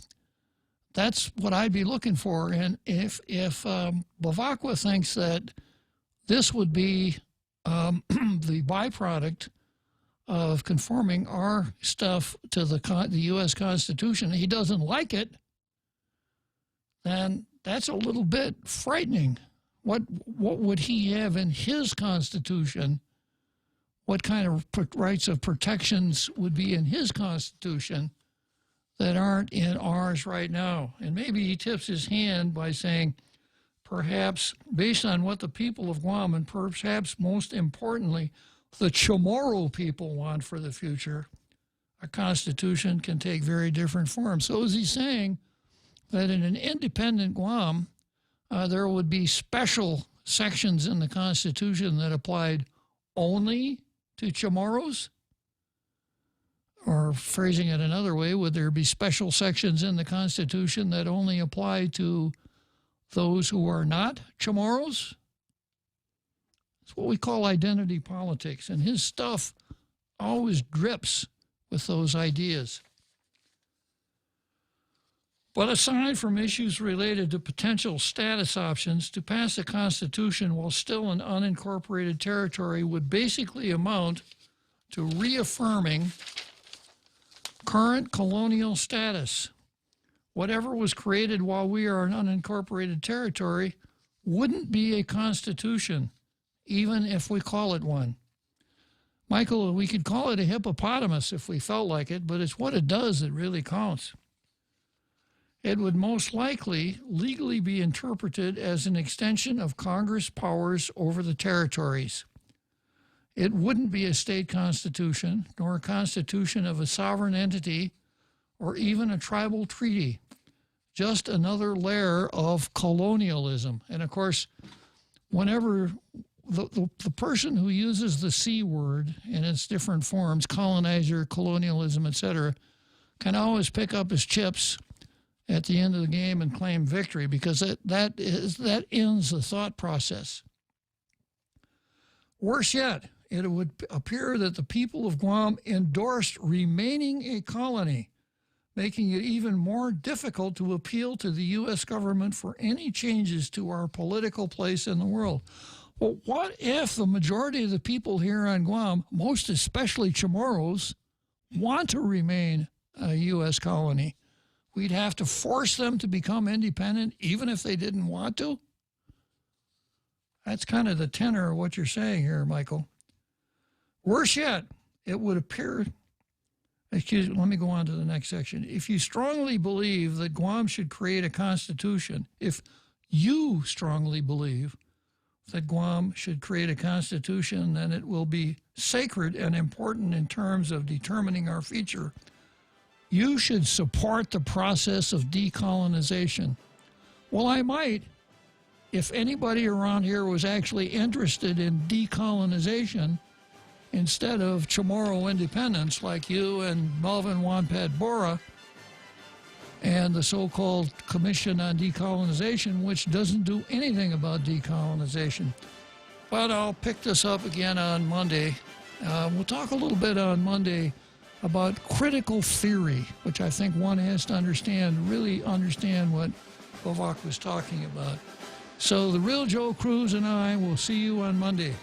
Speaker 13: That's what I'd be looking for. And if Bavacqua thinks that this would be the byproduct of conforming our stuff to the U.S. Constitution, he doesn't like it, then that's a little bit frightening. What would he have in his Constitution? What kind of rights of protections would be in his Constitution that aren't in ours right now? And maybe he tips his hand by saying, perhaps based on what the people of Guam, and perhaps most importantly, the Chamorro people want for the future, a constitution can take very different forms. So is he saying that in an independent Guam, there would be special sections in the Constitution that applied only to Chamorros? Or phrasing it another way, would there be special sections in the Constitution that only apply to those who are not Chamorros? It's what we call identity politics, and his stuff always drips with those ideas. But aside from issues related to potential status options, to pass a constitution while still an unincorporated territory would basically amount to reaffirming current colonial status. Whatever was created while we are an unincorporated territory wouldn't be a constitution, even if we call it one. Michael, we could call it a hippopotamus if we felt like it, but it's what it does that really counts. It would most likely legally be interpreted as an extension of Congress' powers over the territories. It wouldn't be a state constitution, nor a constitution of a sovereign entity, or even a tribal treaty. Just another layer of colonialism. And of course, whenever the person who uses the C word in its different forms, colonizer, colonialism, etc., can always pick up his chips at the end of the game and claim victory, because that ends the thought process. Worse yet, it would appear that the people of Guam endorsed remaining a colony, making it even more difficult to appeal to the U.S. government for any changes to our political place in the world. Well, what if the majority of the people here on Guam, most especially Chamorros, want to remain a U.S. colony? We'd have to force them to become independent even if they didn't want to? That's kind of the tenor of what you're saying here, Michael. Worse yet, it would appear... Excuse me, let me go on to the next section. If you strongly believe that Guam should create a constitution, if you strongly believe that Guam should create a constitution, then it will be sacred and important in terms of determining our future. You should support the process of decolonization. Well, I might, if anybody around here was actually interested in decolonization instead of Chamorro independence like you and Melvin Wampad Bora and the so-called Commission on Decolonization, which doesn't do anything about decolonization. But I'll pick this up again on Monday. We'll talk a little bit on Monday about critical theory, which I think one has to understand, really understand what Bavacqua was talking about. So the real Joe Cruz and I will see you on Monday.